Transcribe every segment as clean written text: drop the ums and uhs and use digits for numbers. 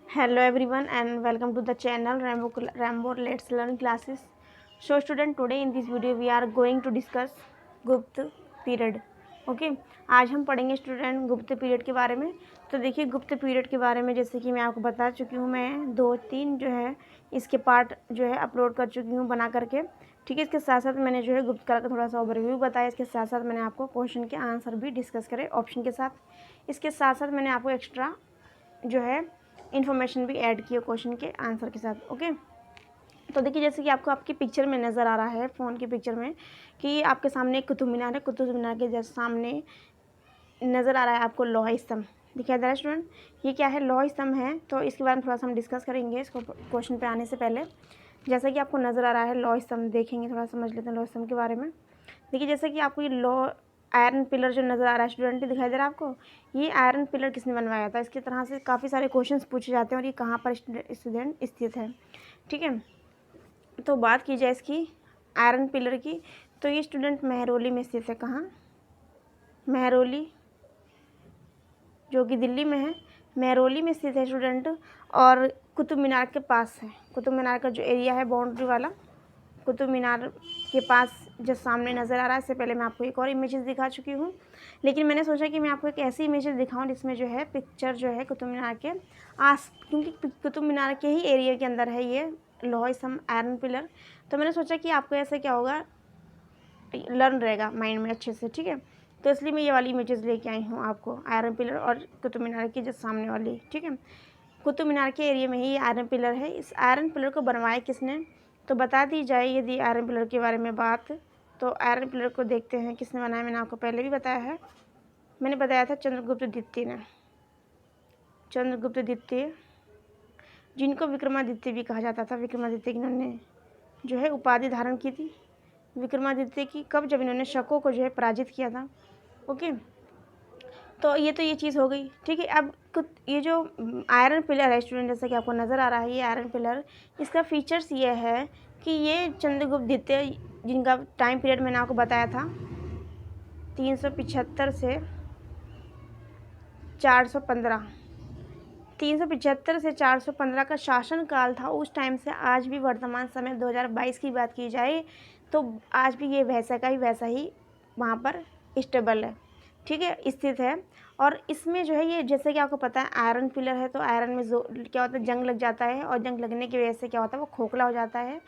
Hello everyone and welcome to the channel Rambo Let's Learn classes. So student, today in this video we are going to discuss गुप्त period. Okay, आज हम पढ़ेंगे student गुप्त period के बारे में. तो देखिए, गुप्त पीरियड के बारे में जैसे कि मैं आपको बता चुकी हूँ, मैं 2-3 जो है इसके पार्ट जो है अपलोड कर चुकी हूँ बना करके. ठीक है, इसके साथ साथ मैंने जो है गुप्त कला का थोड़ा सा ओवरव्यू बताया. इसके साथ साथ मैंने आपको क्वेश्चन के आंसर भी डिस्कस करे ऑप्शन के साथ. इसके साथ साथ मैंने आपको एक्स्ट्रा जो है इन्फॉर्मेशन भी ऐड किया क्वेश्चन के आंसर के साथ. ओके, तो देखिए जैसे कि आपको आपकी पिक्चर में नज़र आ रहा है, फ़ोन की पिक्चर में, कि आपके सामने एक कुतुब मीनार है. कुतुब मीनार के जस्ट सामने नज़र आ रहा है आपको लोहा स्तंभ दिखाई दे रहा है. स्टूडेंट, ये क्या है? लोहा स्तंभ है. तो इसके बारे में थोड़ा सा हम डिस्कस करेंगे इसको क्वेश्चन पे आने से पहले. जैसा कि आपको नज़र आ रहा है लोहा स्तंभ, देखेंगे थोड़ा समझ लेते हैं लोहा स्तंभ के बारे में. देखिए जैसे कि आपको ये आयरन पिलर जो नज़र आ रहा है स्टूडेंट, दिखाई दे रहा है आपको, ये आयरन पिलर किसने बनवाया था? इसकी तरह से काफ़ी सारे क्वेश्चंस पूछे जाते हैं और ये कहाँ पर स्टूडेंट स्थित है. ठीक है, तो बात की जाए इसकी आयरन पिलर की, तो ये स्टूडेंट मेहरौली में स्थित है. कहाँ? मेहरौली, जो कि दिल्ली में है. मेहरौली में स्थित है स्टूडेंट, और कुतुब मीनार के पास है. कुतुब मीनार का जो एरिया है बाउंड्री वाला, कुतुब मीनार के पास जो सामने नज़र आ रहा है. इससे पहले मैं आपको एक और इमेजेस दिखा चुकी हूँ, लेकिन मैंने सोचा कि मैं आपको एक ऐसी इमेजेस दिखाऊँ जिसमें जो है पिक्चर जो है कुतुब मीनार के क्योंकि कुतुब मीनार के ही एरिया के अंदर है ये लोहा स्तंभ आयरन पिलर. तो मैंने सोचा कि आपको ऐसे क्या होगा, लर्न रहेगा माइंड में अच्छे से. ठीक है, तो इसलिए मैं ये वाली इमेजेस लेके आई हूँ आपको, आयरन पिलर और कुतुब मीनार की जो सामने वाली. ठीक है, कुतुब मीनार के एरिया में ही ये आयरन पिलर है. इस आयरन पिलर को बनवाया किसने, तो बता दी जाए यदि आयरन पिलर के बारे में बात, तो आयरन पिलर को देखते हैं किसने बनाया. मैंने आपको पहले भी बताया है, मैंने बताया था चंद्रगुप्त द्वितीय ने. चंद्रगुप्त द्वितीय, जिनको विक्रमादित्य भी कहा जाता था. विक्रमादित्य की इन्होंने जो है उपाधि धारण की थी. विक्रमादित्य की कब? जब इन्होंने शकों को जो है पराजित किया था. ओके, तो ये चीज़ हो गई. ठीक है, अब ये जो आयरन पिलर है स्टूडेंट, जैसा कि आपको नज़र आ रहा है ये आयरन पिलर, इसका फीचर्स ये है कि ये चंद्रगुप्त द्वितीय, जिनका टाइम पीरियड मैंने आपको बताया था 375 से 415, 375 से 415 का शासन काल था. उस टाइम से आज भी वर्तमान समय 2022 की बात की जाए तो आज भी ये वैसा ही वहाँ पर स्टेबल है. ठीक है, स्थित है. और इसमें जो है ये, जैसे कि आपको पता है आयरन पिलर है, तो आयरन में जो क्या होता है, जंग लग जाता है, और जंग लगने की वजह से क्या होता है, वो खोखला हो जाता है.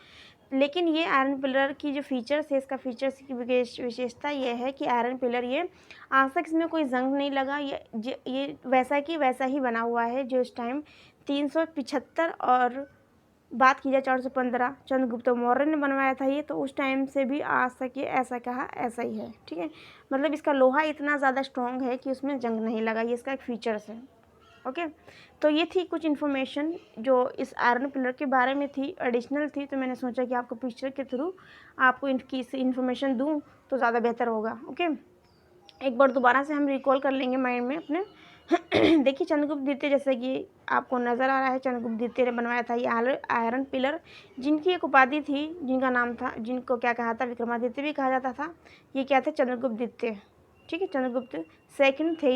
लेकिन ये आयरन पिलर की जो फीचर्स है, इसका फीचर्स की विशेषता ये है कि आयरन पिलर ये आज तक इसमें कोई जंग नहीं लगा. ये वैसा ही बना हुआ है जो इस टाइम 375, और बात की जाए 415 चंद्रगुप्त मौर्य ने बनवाया था ये, तो उस टाइम से भी आज तक ये ऐसा ही है. ठीक है, मतलब इसका लोहा इतना ज़्यादा स्ट्रॉन्ग है कि उसमें जंग नहीं लगा. ये इसका एक फीचर्स है. ओके, तो ये थी कुछ इन्फॉर्मेशन जो इस आयरन पिलर के बारे में थी, एडिशनल थी. तो मैंने सोचा कि आपको पिक्चर के थ्रू आपको इनकी इन्फॉर्मेशन दूँ तो ज़्यादा बेहतर होगा. ओके, एक बार दोबारा से हम रिकॉल कर लेंगे माइंड में अपने. देखिए चंद्रगुप्त द्वितीय, जैसे कि आपको नज़र आ रहा है, चंद्रगुप्त द्वितीय ने बनवाया था ये आयरन पिलर, जिनकी एक उपाधि थी, जिनका नाम था, जिनको क्या कहा था, विक्रमादित्य भी कहा जाता था. ये क्या थे? चंद्रगुप्त द्वितीय. ठीक है, चंद्रगुप्त सेकंड थे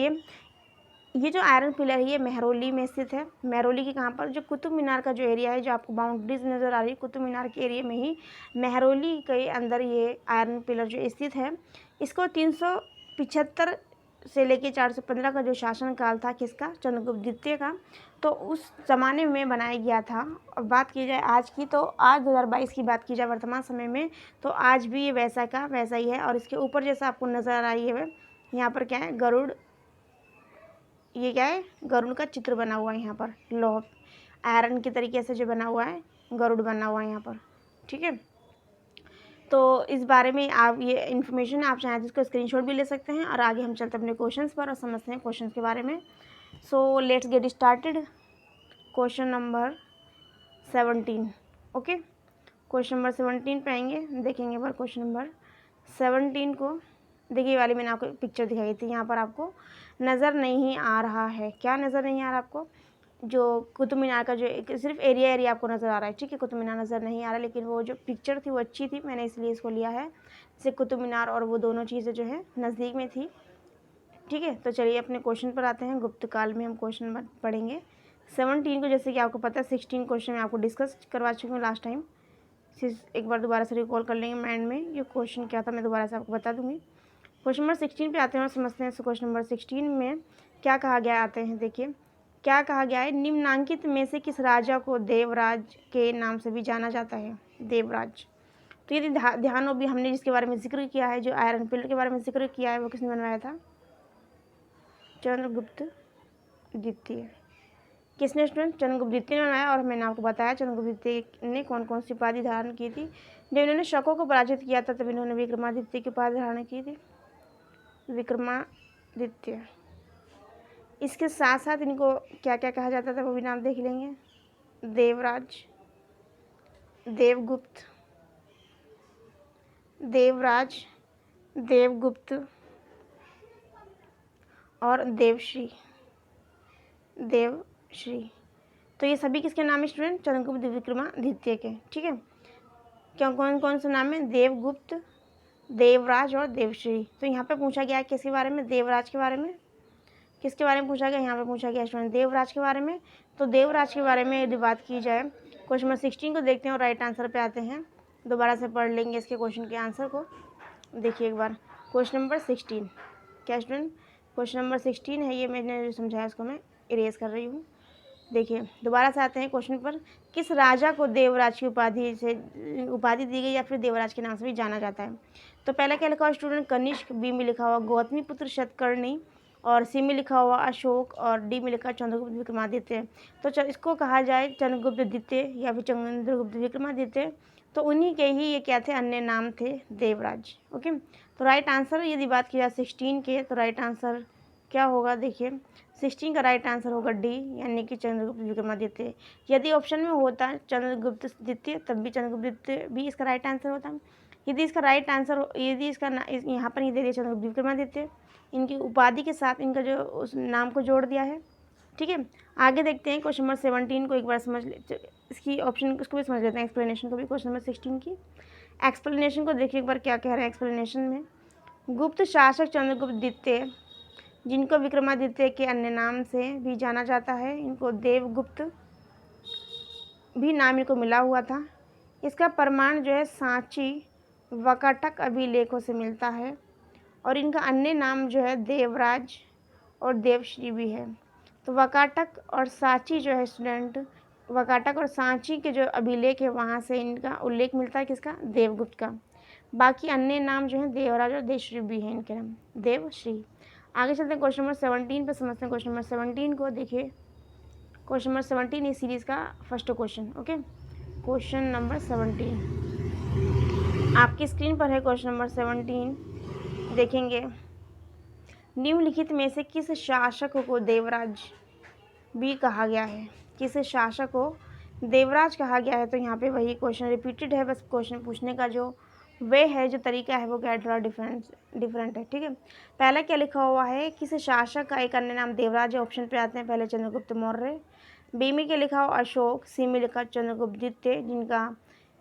ये जो आयरन पिलर है ये मेहरौली में स्थित है. मेहरौली की कहाँ पर? जो कुतुब मीनार का जो एरिया है, जो आपको बाउंड्रीज नज़र आ रही है, कुतुब मीनार के एरिया में ही मेहरौली के अंदर ये आयरन पिलर जो स्थित है. इसको 375 से लेके 415 का जो शासनकाल था किसका? चंद्रगुप्त द्वितीय का, तो उस ज़माने में बनाया गया था. और बात की जाए आज की, तो आज 2022 की बात की जाए वर्तमान समय में, तो आज भी ये वैसा ही है. और इसके ऊपर जैसा आपको नज़र आ रही है यहाँ पर क्या है, गरुड़, ये क्या है, गरुड़ का चित्र बना हुआ है यहाँ पर, लोह आयरन के तरीके से जो बना हुआ है, गरुड़ बना हुआ है यहाँ पर. ठीक है, तो इस बारे में आप ये इन्फॉर्मेशन आप चाहें तो इसको स्क्रीनशॉट भी ले सकते हैं. और आगे हम चलते हैं अपने क्वेश्चंस पर और समझते हैं क्वेश्चंस के बारे में. So let's get started. Question number 17. Okay, question number 17 पे आएंगे, देखेंगे पर क्वेश्चन नंबर 17 को. देखिए वाली मैंने आपको पिक्चर दिखाई थी, यहाँ पर आपको नज़र नहीं आ रहा है. क्या नज़र नहीं आ रहा आपको? जो कुतुब मीनार का जो एक सिर्फ एरिया आपको नज़र आ रहा है. ठीक है, कुतुब मीनार नज़र नहीं आ रहा, लेकिन वो जो पिक्चर थी वो अच्छी थी, मैंने इसलिए इसको लिया है. जैसे कुतुब मीनार और वो दोनों चीज़ें जो है नज़दीक में थी. ठीक है, तो चलिए अपने क्वेश्चन पर आते हैं. गुप्त काल में हम क्वेश्चन पढ़ेंगे 17 को जैसे कि आपको पता है 16 क्वेश्चन मैं आपको डिस्कस करवा चुकी हूँ लास्ट टाइम। एक बार दोबारा से रिकॉल कर लेंगे माइंड में, ये क्वेश्चन क्या था मैं दोबारा से आपको बता दूंगी। क्वेश्चन नंबर 16 पे आते हैं और समझते हैं। क्वेश्चन नंबर 16 में क्या कहा गया आते हैं, देखिए क्या कहा गया है। निम्नांकित में से किस राजा को देवराज के नाम से भी जाना जाता है? देवराज। तो यदि ध्यान हो भी हमने जिसके बारे में जिक्र किया है, जो आयरन पिलर के बारे में जिक्र किया है, वो किसने बनवाया था? चंद्रगुप्त द्वितीय। किसने स्टूडेंट? चंद्रगुप्त द्वितीय ने बनाया। और मैंने आपको बताया चंद्रगुप्त द्वितीय ने कौन कौन सी उपाधि धारण की थी। जब इन्होंने शकों को पराजित किया था तब इन्होंने विक्रमादित्य की उपाधि धारण की थी, विक्रमादित्य। इसके साथ साथ इनको क्या क्या कहा जाता था वो भी नाम देख लेंगे। देवराज, देवगुप्त, देवराज, देवगुप्त और देवश्री, देवश्री। तो ये सभी किसके नाम है स्टूडेंट? चंद्रगुप्त विक्रमादित्य के। ठीक है, क्यों कौन कौन से नाम है? देवगुप्त, देवराज और देवश्री। तो यहाँ पे पूछा गया है किसके बारे में? देवराज के बारे में। किसके बारे में पूछा गया? यहाँ पे पूछा गया स्टूडेंट देवराज के बारे में। तो देवराज के बारे में यदि बात की जाए, क्वेश्चन नंबर 16 को देखते हैं और राइट आंसर पे आते हैं। दोबारा से पढ़ लेंगे इसके क्वेश्चन के आंसर को। देखिए एक बार क्वेश्चन नंबर 16 क्या स्टूडेंट? क्वेश्चन नंबर 16 है, ये मैंने जो समझाया उसको मैं इरेज कर रही हूँ। देखिए दोबारा से आते हैं क्वेश्चन पर। किस राजा को देवराज की उपाधि दी गई या फिर देवराज के नाम से भी जाना जाता है? तो पहला क्या लिखा हुआ स्टूडेंट? कनिष्क। बी में लिखा हुआ गौतमी पुत्र शतकर्णी और सी में लिखा हुआ अशोक और डी में लिखा चंद्रगुप्त विक्रमादित्य। तो इसको कहा जाए चंद्रगुप्त द्वितीय या फिर चंद्रगुप्त विक्रमादित्य, तो उन्हीं के ही ये क्या थे? अन्य नाम थे देवराज। ओके, तो राइट आंसर यदि बात की जाए 16 के, तो राइट आंसर क्या होगा? देखिए 16 का राइट आंसर होगा डी, यानी कि चंद्रगुप्त विक्रमादित्य। यदि ऑप्शन में होता चंद्रगुप्त द्वितीय तब भी चंद्रगुप्त द्वितीय भी इसका राइट आंसर होता। यदि इसका राइट आंसर यदि इसका यहाँ पर ही दे दिया चंद्रगुप्त विक्रमादित्य, इनकी उपाधि के साथ इनका जो उस नाम को जोड़ दिया है। ठीक है, आगे देखते हैं क्वेश्चन नंबर 17 को एक बार समझ ले, इसकी ऑप्शन उसको भी समझ लेते हैं, एक्सप्लेनेशन को भी। क्वेश्चन नंबर 16 की एक्सप्लेनेशन को देखिए एक बार क्या कह रहे हैं एक्सप्लेनेशन में। गुप्त शासक चंद्रगुप्त द्वितीय, जिनको विक्रमादित्य के अन्य नाम से भी जाना जाता है, इनको देवगुप्त भी नाम इनको मिला हुआ था। इसका प्रमाण जो है सांची वकाटक अभिलेखों से मिलता है और इनका अन्य नाम जो है देवराज और देवश्री भी है। तो वकाटक और सांची जो है स्टूडेंट, वकाटक और सांची के जो अभिलेख है वहाँ से इनका उल्लेख मिलता है किसका? देवगुप्त का। बाकी अन्य नाम जो है देवराज और देवश्री भी हैं इनके नाम, देवश्री। आगे चलते हैं क्वेश्चन नंबर 17 पे, समझते हैं क्वेश्चन नंबर 17 को। देखिए क्वेश्चन नंबर 17 इस सीरीज़ का first question. Okay, question number 17 आपकी स्क्रीन पर है। क्वेश्चन नंबर 17 देखेंगे, निम्नलिखित में से किस शासक को देवराज भी कहा गया है? किस शासक को देवराज कहा गया है? तो यहाँ पे वही क्वेश्चन रिपीटेड है, बस क्वेश्चन पूछने का जो वे है, जो तरीका है, वो क्या थोड़ा डिफरेंट है। ठीक है, पहला क्या लिखा हुआ है? किस शासक का एक अन्य नाम देवराज है। ऑप्शन पे आते हैं, पहले चंद्रगुप्त मौर्य, बी में क्या लिखा हुआ? अशोक, सी में लिखा चंद्रगुप्त द्वितीय, जिनका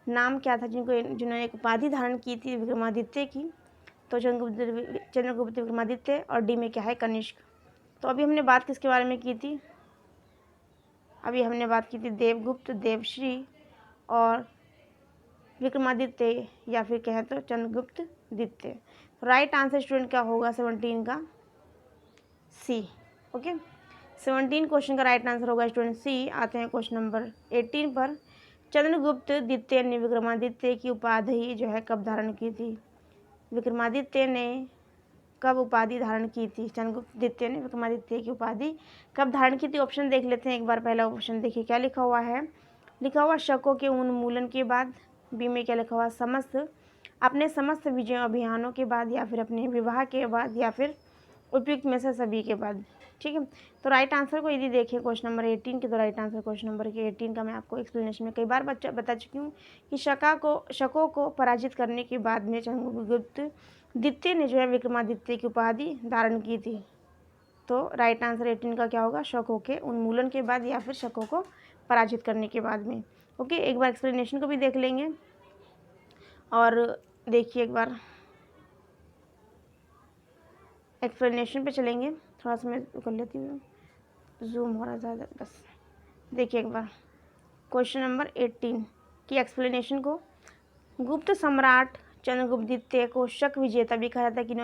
नाम क्या था, जिन्होंने एक उपाधि धारण की थी विक्रमादित्य की, तो चंद्रगुप्त विक्रमादित्य। और डी में क्या है? कनिष्क। तो अभी हमने बात किसके बारे में की थी? अभी हमने बात की थी देवगुप्त, देवश्री और विक्रमादित्य, या फिर कहें तो चंद्रगुप्त द्वितीय। राइट आंसर स्टूडेंट क्या होगा 17 का? सी। ओके, 17 क्वेश्चन का राइट आंसर होगा स्टूडेंट सी। आते हैं क्वेश्चन नंबर 18 पर। चंद्रगुप्त द्वितीय ने विक्रमादित्य की उपाधि जो है कब धारण की थी? विक्रमादित्य ने कब उपाधि धारण की थी? चंद्रगुप्त द्वितीय ने विक्रमादित्य की उपाधि कब धारण की थी? ऑप्शन देख लेते हैं एक बार। पहला ऑप्शन देखिए क्या लिखा हुआ है? लिखा हुआ शकों के उन्मूलन के बाद। बी में क्या लिखा हुआ? अपने समस्त विजय अभियानों के बाद, या फिर अपने विवाह के बाद, या फिर उपयुक्त में से सभी के बाद। ठीक है, तो राइट आंसर को यदि देखें क्वेश्चन नंबर 18 के, तो राइट आंसर क्वेश्चन नंबर 18 का मैं आपको एक्सप्लेनेशन में कई बार बता चुकी हूँ कि शकों को पराजित करने के बाद में चंद्रगुप्त द्वितीय ने जो है विक्रमादित्य की उपाधि धारण की थी। तो राइट आंसर 18 का क्या होगा? शकों के उन्मूलन के बाद या फिर शकों को पराजित करने के बाद में। ओके, एक बार एक्सप्लेनेशन को भी देख लेंगे और देखिए एक बार एक्सप्लेनेशन पे चलेंगे। थोड़ा सा मैं कर लेती हूँ, जूम हो रहा है ज़्यादा, बस देखिए एक बार क्वेश्चन नंबर 18 की एक्सप्लेनेशन को। गुप्त सम्राट चंद्रगुप्त द्वितीय को शक विजेता भी कहा जाता है, क्यों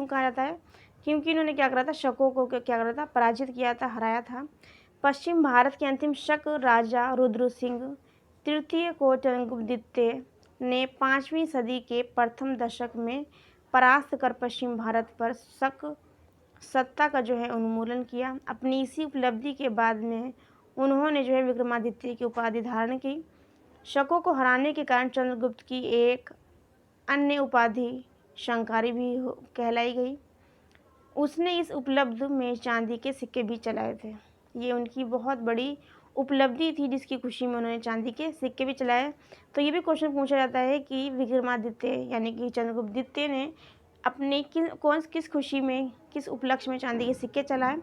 कहा जाता है? क्योंकि इन्होंने क्या करा था, शकों को क्या करा था, पराजित किया था, हराया था। पश्चिम भारत के अंतिम शक राजा रुद्र सिंह तृतीय को चंद्रगुप्त द्वितीय ने 5वीं सदी के प्रथम दशक में परास्त कर पश्चिम भारत पर शक सत्ता का जो है उन्मूलन किया। अपनी इसी उपलब्धि के बाद में उन्होंने जो है विक्रमादित्य की उपाधि धारण की। शकों को हराने के कारण चंद्रगुप्त की एक अन्य उपाधि शंकारी भी कहलाई गई। उसने इस उपलब्धि में चांदी के सिक्के भी चलाए थे। ये उनकी बहुत बड़ी उपलब्धि थी, जिसकी खुशी में उन्होंने चांदी के सिक्के भी चलाए। तो ये भी क्वेश्चन पूछा जाता है कि विक्रमादित्य यानी कि चंद्रगुप्त द्वितीय ने अपने किस खुशी में, किस उपलक्ष्य में चांदी के सिक्के चलाए।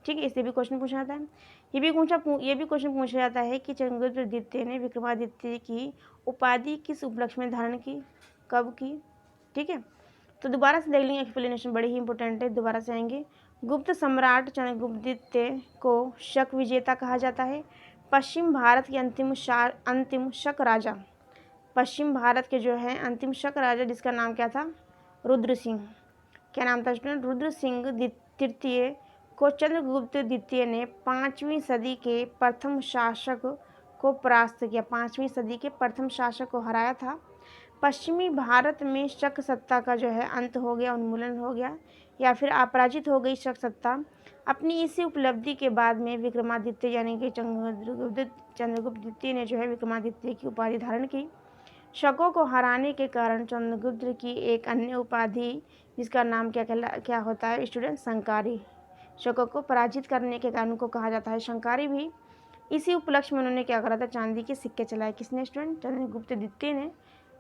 ठीक है, इससे भी क्वेश्चन पूछा जाता है। ये भी क्वेश्चन पूछा जाता है कि चंद्रगुप्त द्वितीय ने विक्रमादित्य की उपाधि किस उपलक्ष्य में धारण की, कब की। ठीक है, तो दोबारा से देख लेंगे, एक्सप्लेनेशन बड़ी ही इंपॉर्टेंट है, दोबारा से आएंगे। गुप्त सम्राट चंद्रगुप्त द्वितीय को शक विजेता कहा जाता है। पश्चिम भारत के अंतिम शक राजा, पश्चिम भारत के जो है अंतिम शक राजा, जिसका नाम क्या था, रुद्र सिंह। क्या नाम था स्टूडेंट? रुद्र सिंह तृतीय को चंद्रगुप्त द्वितीय ने 5वीं सदी के प्रथम शासक को परास्त किया, 5वीं सदी के प्रथम शासक को हराया था। पश्चिमी भारत में शक सत्ता का जो है अंत हो गया, उन्मूलन हो गया, या फिर अपराजित हो गई शक सत्ता। अपनी इसी उपलब्धि के बाद में विक्रमादित्य यानी कि चंद्रगुप्त द्वितीय ने जो है विक्रमादित्य की उपाधि धारण की। शकों को हराने के कारण चंद्रगुप्त की एक अन्य उपाधि, जिसका नाम क्या होता है स्टूडेंट, शंकारी। शकों को पराजित करने के कारण को कहा जाता है शंकारी भी। इसी उपलक्ष्य में उन्होंने क्या करा था, चांदी के सिक्के चलाए। किसने स्टूडेंट? चंद्रगुप्त द्वितीय ने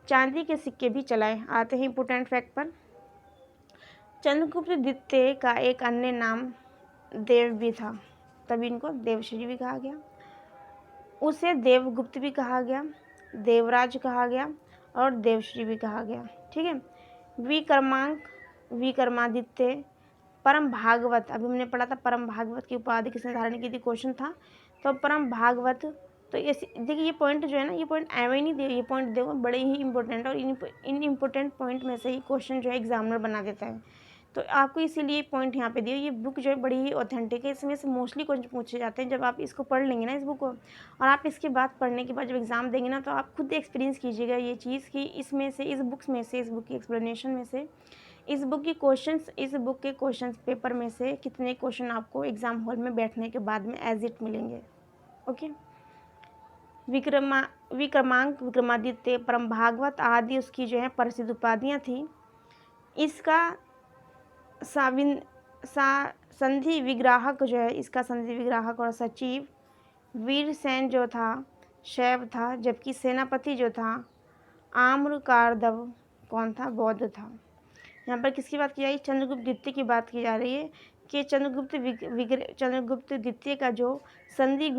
चांदी के सिक्के भी चलाए। आते हैं इंपोर्टेंट फैक्ट पर। चंद्रगुप्त द्वितीय का एक अन्य नाम देव भी था, तभी इनको देवश्री भी कहा गया। उसे देवगुप्त भी कहा गया, देवराज कहा गया और देवश्री भी कहा गया। ठीक है, विक्रमादित्य परम भागवत, अभी हमने पढ़ा था परम भागवत की उपाधि किसने धारण की थी, क्वेश्चन था। तो परम भागवत, तो देखिए ये पॉइंट जो है ना, ये पॉइंट एवं नहीं दे, ये पॉइंट देखो बड़े ही इंपॉर्टेंट, और इन इम्पोर्टेंट पॉइंट में से ही क्वेश्चन जो है एग्जामिनर बना देता है। तो आपको इसीलिए पॉइंट यहाँ पे दिए। ये बुक जो है बड़ी ही ऑथेंटिक है, इसमें से मोस्टली क्वेश्चन पूछे जाते हैं। जब आप इसको पढ़ लेंगे ना, इस बुक को, और आप इसके बाद पढ़ने के बाद जब एग्ज़ाम देंगे ना, तो आप खुद एक्सपीरियंस कीजिएगा ये चीज़ कि इसमें से, इस बुक की एक्सप्लेनेशन में से, इस बुक के क्वेश्चंस पेपर में से कितने क्वेश्चन आपको एग्ज़ाम हॉल में बैठने के बाद में एज इट मिलेंगे। ओके, विक्रमादित्य, परम भागवत आदि उसकी जो है प्रसिद्ध उपाधियाँ थी। इसका संधि विग्राहक जो है, इसका संधि विग्राहक और सचिव वीरसेन जो था शैव था, जबकि सेनापति जो था आम्रकारदव कौन था, बौद्ध था। यहाँ पर किसकी बात की जा रही है? चंद्रगुप्त द्वितीय की बात की जा रही है कि चंद्रगुप्त द्वितीय का जो संधि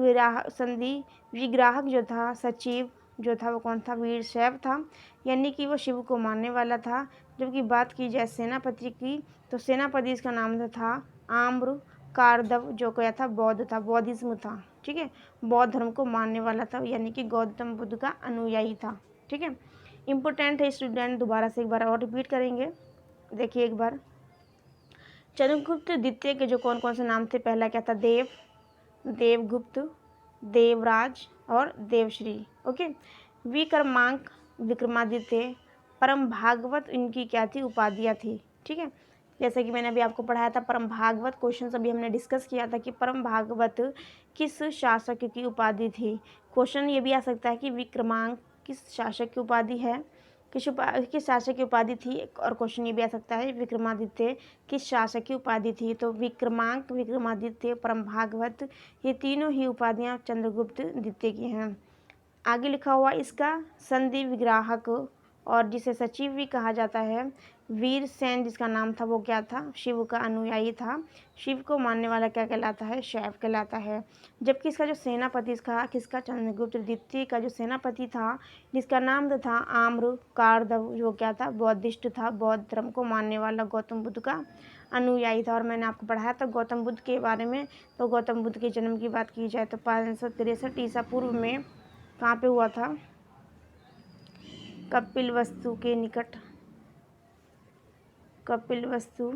विग्राहक जो था, सचिव जो था, वो कौन था, वीरशैव था, यानी कि वो शिव को मानने वाला था। जबकि बात की जाए सेनापति की, तो सेनापति इसका नाम था आम्रकारदव, जो क्या था, बौद्ध था, बौद्धिज्म था। ठीक है, बौद्ध धर्म को मानने वाला था, यानी कि गौतम बुद्ध का अनुयायी था। ठीक है, इम्पोर्टेंट है स्टूडेंट, दोबारा से एक बार और रिपीट करेंगे। देखिए एक बार, चंद्रगुप्त द्वितीय के जो कौन कौन से नाम थे, पहला क्या था, देवगुप्त, देवराज और देवश्री। ओके, विक्रमादित्य, परम भागवत, इनकी क्या थी, उपाधियाँ थी। ठीक है, जैसे कि मैंने अभी आपको पढ़ाया था परम भागवत, क्वेश्चन अभी हमने डिस्कस किया था कि परम भागवत किस शासक की उपाधि थी। क्वेश्चन ये भी आ सकता है कि विक्रमांक किस शासक की उपाधि है, किस शासक की उपाधि थी, और क्वेश्चन ये भी आ सकता है विक्रमादित्य किस शासक की उपाधि थी। तो विक्रमांक, विक्रमादित्य, परम भागवत, ये तीनों ही उपाधियाँ चंद्रगुप्त द्वितीय की हैं। आगे लिखा हुआ इसका संधि विग्राहक और जिसे सचिव भी कहा जाता है। वीरसेन जिसका नाम था वो क्या था, शिव का अनुयायी था। शिव को मानने वाला क्या कहलाता है, शैव कहलाता है। जबकि इसका जो सेनापति था किसका, चंद्रगुप्त द्वितीय का जो सेनापति था जिसका नाम था आम्र कारदव, जो क्या था, बौद्धिस्ट था, बौद्ध धर्म को मानने वाला गौतम बुद्ध का अनुयायी था। और मैंने आपको पढ़ाया था गौतम बुद्ध के बारे में। तो गौतम बुद्ध के जन्म की बात की जाए तो 563 ईसा पूर्व में कहाँ पे हुआ था, कपिलवस्तु के निकट, कपिलवस्तु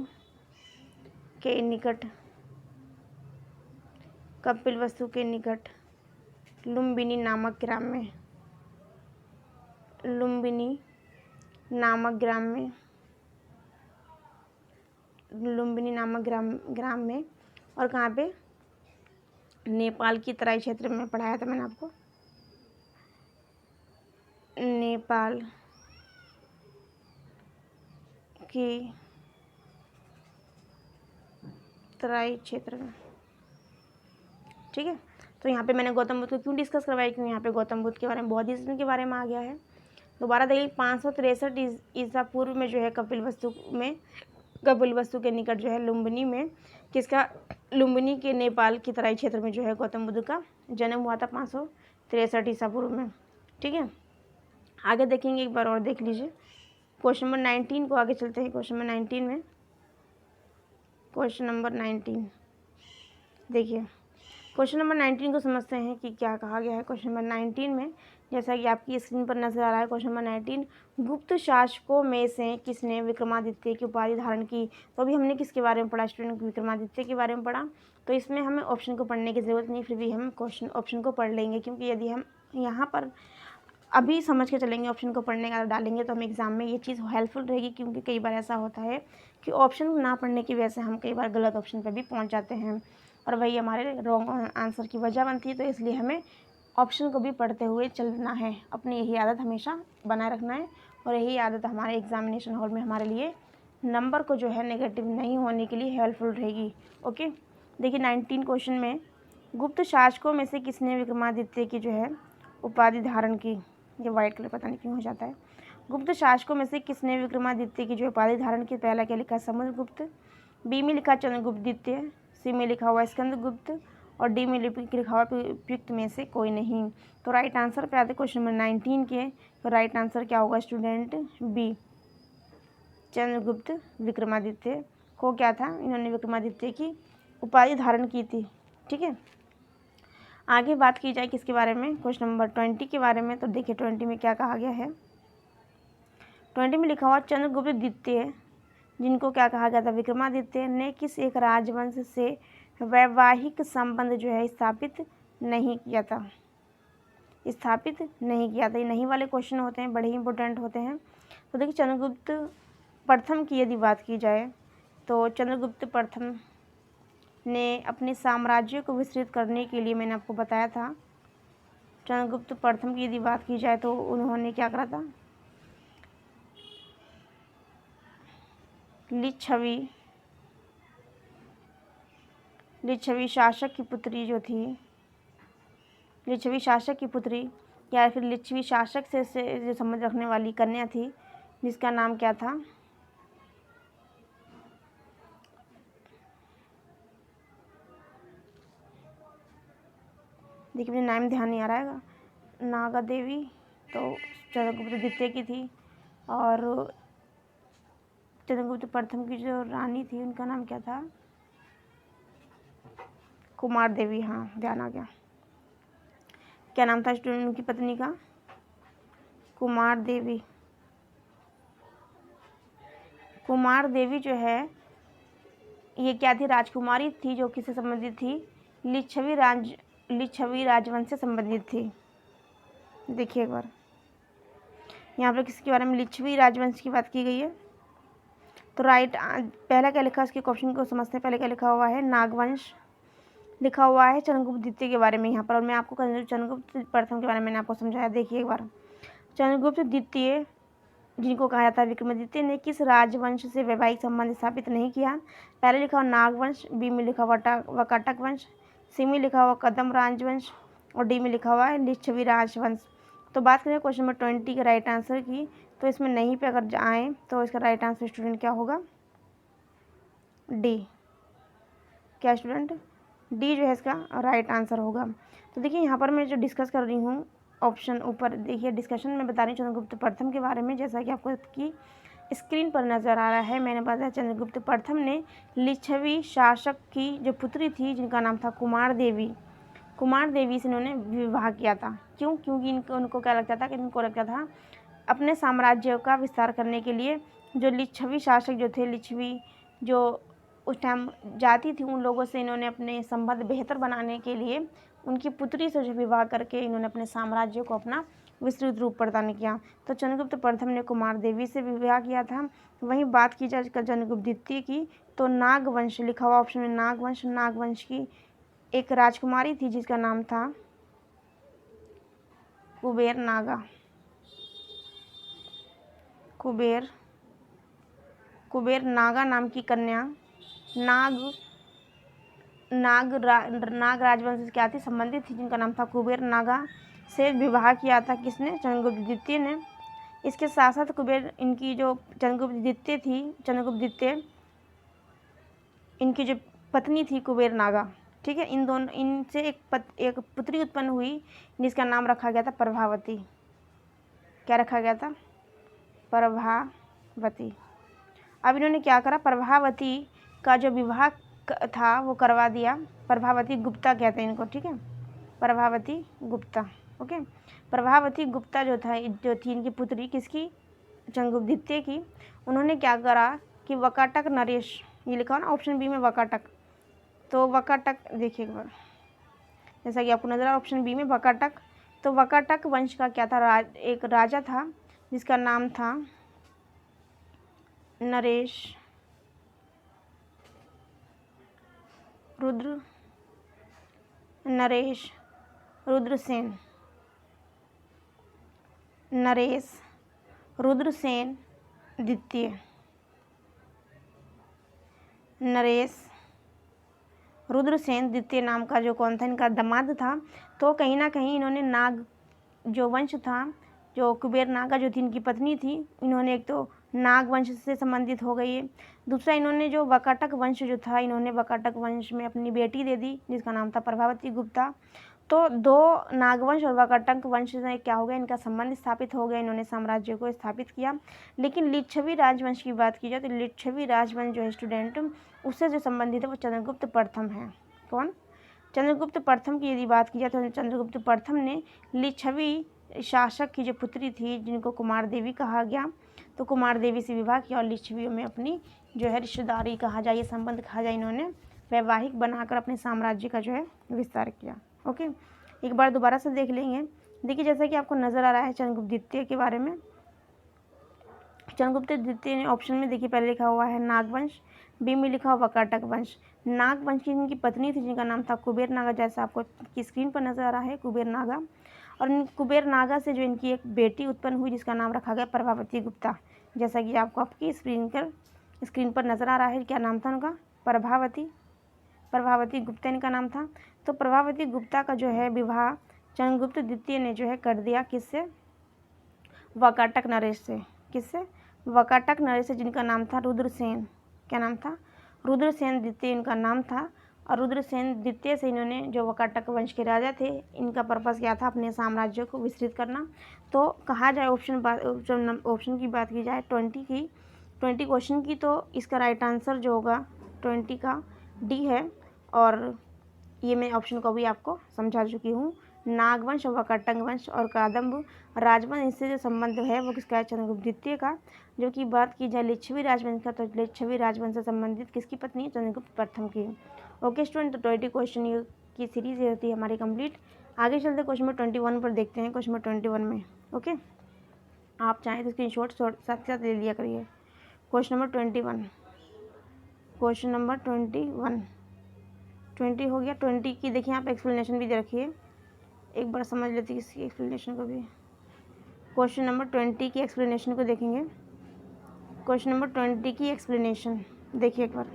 के निकट, कपिलवस्तु के निकट लुम्बिनी नामक ग्राम में, लुम्बिनी नामक ग्राम में, लुम्बिनी नामक ग्राम में। और कहाँ पे, नेपाल की तराई क्षेत्र में पढ़ाया था मैंने आपको, नेपाल की तराई क्षेत्र में, ठीक है। तो यहाँ पे मैंने गौतम बुद्ध को क्यों डिस्कस करवाया, क्यों यहाँ पे गौतम बुद्ध के बारे में, बौद्धिज्म के बारे में आ गया है। दोबारा देखिए 563 ईसा पूर्व में जो है कपिलवस्तु के निकट जो है लुम्बिनी में किसका, लुम्बिनी के नेपाल की तराई क्षेत्र में जो है गौतम बुद्ध का जन्म हुआ था 563 ईसा पूर्व में, ठीक है। आगे देखेंगे, एक बार और देख लीजिए क्वेश्चन नंबर 19 को, आगे चलते हैं क्वेश्चन नंबर 19 में। क्वेश्चन नंबर 19 देखिए, क्वेश्चन नंबर 19 को समझते हैं कि क्या कहा गया है क्वेश्चन नंबर 19 में। जैसा कि आपकी स्क्रीन पर नजर आ रहा है क्वेश्चन नंबर 19, गुप्त शासकों में से किसने विक्रमादित्य की उपाधि धारण की। तो अभी हमने किसके बारे में पढ़ा स्टूडेंट, विक्रमादित्य के बारे में पढ़ा। तो इसमें हमें ऑप्शन को पढ़ने की ज़रूरत नहीं, फिर भी हम क्वेश्चन ऑप्शन को पढ़ लेंगे, क्योंकि यदि हम यहाँ पर अभी समझ के चलेंगे, ऑप्शन को पढ़ने का डालेंगे तो हम एग्ज़ाम में ये चीज़ हेल्पफुल रहेगी। क्योंकि कई बार ऐसा होता है कि ऑप्शन ना पढ़ने की वजह से हम कई बार गलत ऑप्शन पर भी पहुँच जाते हैं और वही हमारे रॉन्ग आंसर की वजह बनती है। तो इसलिए हमें ऑप्शन को भी पढ़ते हुए चलना है, अपनी यही आदत हमेशा बनाए रखना है। और यही आदत हमारे एग्जामिनेशन हॉल में हमारे लिए नंबर को जो है नेगेटिव नहीं होने के लिए हेल्पफुल रहेगी। ओके, देखिए 19 क्वेश्चन में, गुप्त शासकों में से किसने विक्रमादित्य की जो है उपाधि धारण की। ये वाइट कलर पता नहीं क्यों हो जाता है। गुप्त शासकों में से किसने विक्रमादित्य की जो उपाधि धारण की। पहला क्या लिखा है, समुद्रगुप्त। बी में लिखा चंद्रगुप्त द्वितीय। सी में लिखा हुआ स्कंदगुप्त। और डी में लिखा हुआ उपयुक्त में से कोई नहीं। तो राइट आंसर पे आते क्वेश्चन नंबर 19 के। तो राइट आंसर क्या होगा स्टूडेंट, बी, चंद्रगुप्त विक्रमादित्य को क्या था, इन्होंने विक्रमादित्य की उपाधि धारण की थी, ठीक है। आगे बात की जाए किसके बारे में, क्वेश्चन नंबर 20 के बारे में। तो देखिए 20 में क्या कहा गया है। 20 में लिखा हुआ चंद्रगुप्त द्वितीय, जिनको क्या कहा गया था, विक्रमादित्य ने किस एक राजवंश से वैवाहिक संबंध जो है स्थापित नहीं किया था, स्थापित नहीं किया था। ये नहीं वाले क्वेश्चन होते हैं, बड़े ही इंपॉर्टेंट होते हैं। तो देखिए चंद्रगुप्त प्रथम की यदि बात की जाए तो चंद्रगुप्त प्रथम ने अपने साम्राज्य को विस्तृत करने के लिए, मैंने आपको बताया था, चंद्रगुप्त प्रथम की यदि बात की जाए तो उन्होंने क्या करा था, लिच्छवी शासक की पुत्री जो थी, लिच्छवी शासक की पुत्री या फिर लिच्छवी शासक से जो संबंध रखने वाली कन्या थी, जिसका नाम क्या था, देखिए मुझे नाम ध्यान नहीं आ रहा है, नागा देवी, तो चंद्रगुप्त द्वितीय की थी। और चंद्रगुप्त प्रथम की जो रानी थी उनका नाम क्या था, कुमार देवी, हाँ ध्यान आ गया। क्या नाम था स्टूडेंट उनकी पत्नी का, कुमार देवी। कुमार देवी जो है ये क्या थी, राजकुमारी थी, जो किससे संबंधित थी, लिच्छवी राजवंश से संबंधित थी। देखिए एक बार यहाँ पर किसके बारे में, लिच्छवी राजवंश की बात की गई है। तो राइट पहला क्या लिखा है, इसके क्वेश्चन को समझते हैं। पहले क्या लिखा हुआ है, नागवंश लिखा हुआ है चंद्रगुप्त द्वितीय के बारे में यहाँ पर। और मैं आपको चंद्रगुप्त प्रथम के बारे में मैंने आपको समझाया। देखिए एक बार, चंद्रगुप्त द्वितीय जिनको कहा जाता है विक्रमादित्य ने किस राजवंश से वैवाहिक संबंध स्थापित नहीं किया। पहले लिखा हुआ नागवंश, बी में लिखा हुआ वाकाटक वंश, सी में लिखा हुआ कदम राजवंश और डी में लिखा हुआ है लिच्छवी राजवंश। तो बात करें क्वेश्चन नंबर 20 के राइट आंसर की, तो इसमें नहीं पे अगर आए तो इसका राइट आंसर स्टूडेंट क्या होगा, डी। क्या स्टूडेंट, डी जो है इसका राइट आंसर होगा। तो देखिए यहाँ पर मैं जो डिस्कस कर रही हूँ ऑप्शन ऊपर देखिए डिस्कशन में बता रही हूँ चंद्रगुप्त प्रथम के बारे में, जैसा कि आपको की स्क्रीन पर नज़र आ रहा है। मैंने बताया चंद्रगुप्त प्रथम ने लिच्छवी शासक की जो पुत्री थी जिनका नाम था कुमार देवी से इन्होंने विवाह किया था। क्यों? क्योंकि उनको क्या लगता था कि इनको लगता था अपने साम्राज्य का विस्तार करने के लिए जो लिच्छवी शासक जो थे, लिच्छवी जो उस टाइम जाति थी, उन लोगों से इन्होंने अपने संबंध बेहतर बनाने के लिए उनकी पुत्री से जो विवाह करके इन्होंने अपने साम्राज्य को अपना विस्तृत रूप प्रदान किया। तो चंद्रगुप्त प्रथम ने कुमार देवी से विवाह किया था। वहीं बात की जाए चंद्रगुप्त द्वितीय की, तो नागवंश लिखा हुआ ऑप्शन में नागवंश की एक राजकुमारी थी जिसका नाम था कुबेर नागा नाम की कन्या नाग राजवंश से क्या थी, संबंधित थी, जिनका नाम था कुबेर नागा से विवाह किया था किसने, चंद्रगुप्त द्वितीय ने। इसके साथ साथ इनकी जो चंद्रगुप्त द्वितीय इनकी जो पत्नी थी कुबेर नागा, ठीक है, इनसे एक पुत्री उत्पन्न हुई जिसका नाम रखा गया था प्रभावती। क्या रखा गया था, प्रभावती। अब इन्होंने क्या करा, प्रभावती का जो विवाह था वो करवा दिया। प्रभावती गुप्ता कहते हैं इनको, ठीक है, प्रभावती गुप्ता, ओके। प्रभावती गुप्ता जो थी इनकी पुत्री किसकी, चंद्रगुप्त द्वितीय की। उन्होंने क्या करा कि वकाटक नरेश, ये लिखा हो ना ऑप्शन बी में वकाटक, तो वकाटक देखिए एक बार, जैसा कि आपको नजर आ ऑप्शन बी में वकाटक। तो वकाटक वंश का क्या था, एक राजा था जिसका नाम था नरेश रुद्रसेन द्वितीय। नरेश रुद्रसेन द्वितीय नाम का जो कौन था, इनका दामाद था। तो कहीं ना कहीं इन्होंने नाग जो वंश था, जो कुबेर नागा जो थी इनकी पत्नी थी, इन्होंने एक तो नाग वंश से संबंधित हो गई है। दूसरा इन्होंने जो वकाटक वंश जो था, इन्होंने वकाटक वंश में अपनी बेटी दे दी जिसका नाम था प्रभावती गुप्ता। तो दो नागवंश और वकाटक वंश से क्या हो गया, इनका संबंध स्थापित हो गया, इन्होंने साम्राज्य को स्थापित किया। लेकिन लिच्छवी राजवंश की बात की जाए तो लिच्छवी राजवंश जो है स्टूडेंट, उससे जो संबंधित है वो चंद्रगुप्त प्रथम है। कौन, चंद्रगुप्त प्रथम की यदि बात की जाए तो चंद्रगुप्त प्रथम ने लिच्छवी शासक की जो पुत्री थी जिनको कुमार देवी कहा गया, तो कुमार देवी से विवाह किया और लिच्छवियों में अपनी जो है रिश्तेदारी कहा जाए, ये संबंध कहा जाए, इन्होंने वैवाहिक बनाकर अपने साम्राज्य का जो है विस्तार किया। ओके, एक बार दोबारा से देख लेंगे। देखिए जैसा कि आपको नज़र आ रहा है चंद्रगुप्त द्वितीय के बारे में, चंद्रगुप्त द्वितीय ने ऑप्शन में देखिए पहले लिखा हुआ है नागवंश, बी में लिखा हुआ वकाटक वंश। नागवंश की इनकी पत्नी थी जिनका नाम था कुबेर नागा, जैसा आपको की स्क्रीन पर नजर आ रहा है कुबेर नागा। और कुबेर नागा से जो इनकी एक बेटी उत्पन्न हुई जिसका नाम रखा गया प्रभावती गुप्ता, जैसा कि आपको आपकी स्क्रीन पर नजर आ रहा है। क्या नाम था उनका, प्रभावती गुप्ता इनका नाम था। तो प्रभावती गुप्ता का जो है विवाह चंद्रगुप्त द्वितीय ने जो है कर दिया, किससे, वकाटक नरेश से। किससे, वकाटक नरेश से, जिनका नाम था रुद्रसेन। क्या नाम था, रुद्रसेन द्वितीय इनका नाम था। और रुद्रसेन द्वितीय से इन्होंने जो वकाटक वंश के राजा थे, इनका पर्पस क्या था, अपने साम्राज्य को विस्तृत करना। तो कहा जाए ऑप्शन की बात की जाए 20 क्वेश्चन की, तो इसका राइट आंसर जो होगा 20 का डी है। और ये मैं ऑप्शन को भी आपको समझा चुकी हूँ। नागवंश और वकाटक वंश और कादम्ब राजवंश, इससे जो संबंध है वो किसका है, चंद्रगुप्त द्वितीय का। जो कि बात की जाए लिच्छवी राजवंश का, तो लिच्छवी राजवंश से संबंधित किसकी पत्नी, चंद्रगुप्त प्रथम की। ओके स्टूडेंट, तो 20 क्वेश्चन की सीरीज ये होती है हमारी कंप्लीट। आगे चलते क्वेश्चन नंबर 21 पर देखते हैं। क्वेश्चन नंबर 21 में ओके, आप चाहें तो स्क्रीनशॉट साथ साथ ले लिया करिए। क्वेश्चन नंबर 21, क्वेश्चन नंबर 20 हो गया। 20 की देखिए आप एक्सप्लेनेशन भी दे रखिए, एक बार समझ लेते हैं इसकी एक्सप्लेनेशन को भी। क्वेश्चन नंबर 20 की एक्सप्लेनेशन को देखेंगे। क्वेश्चन नंबर 20 की एक्सप्लेनेशन देखिए एक बार।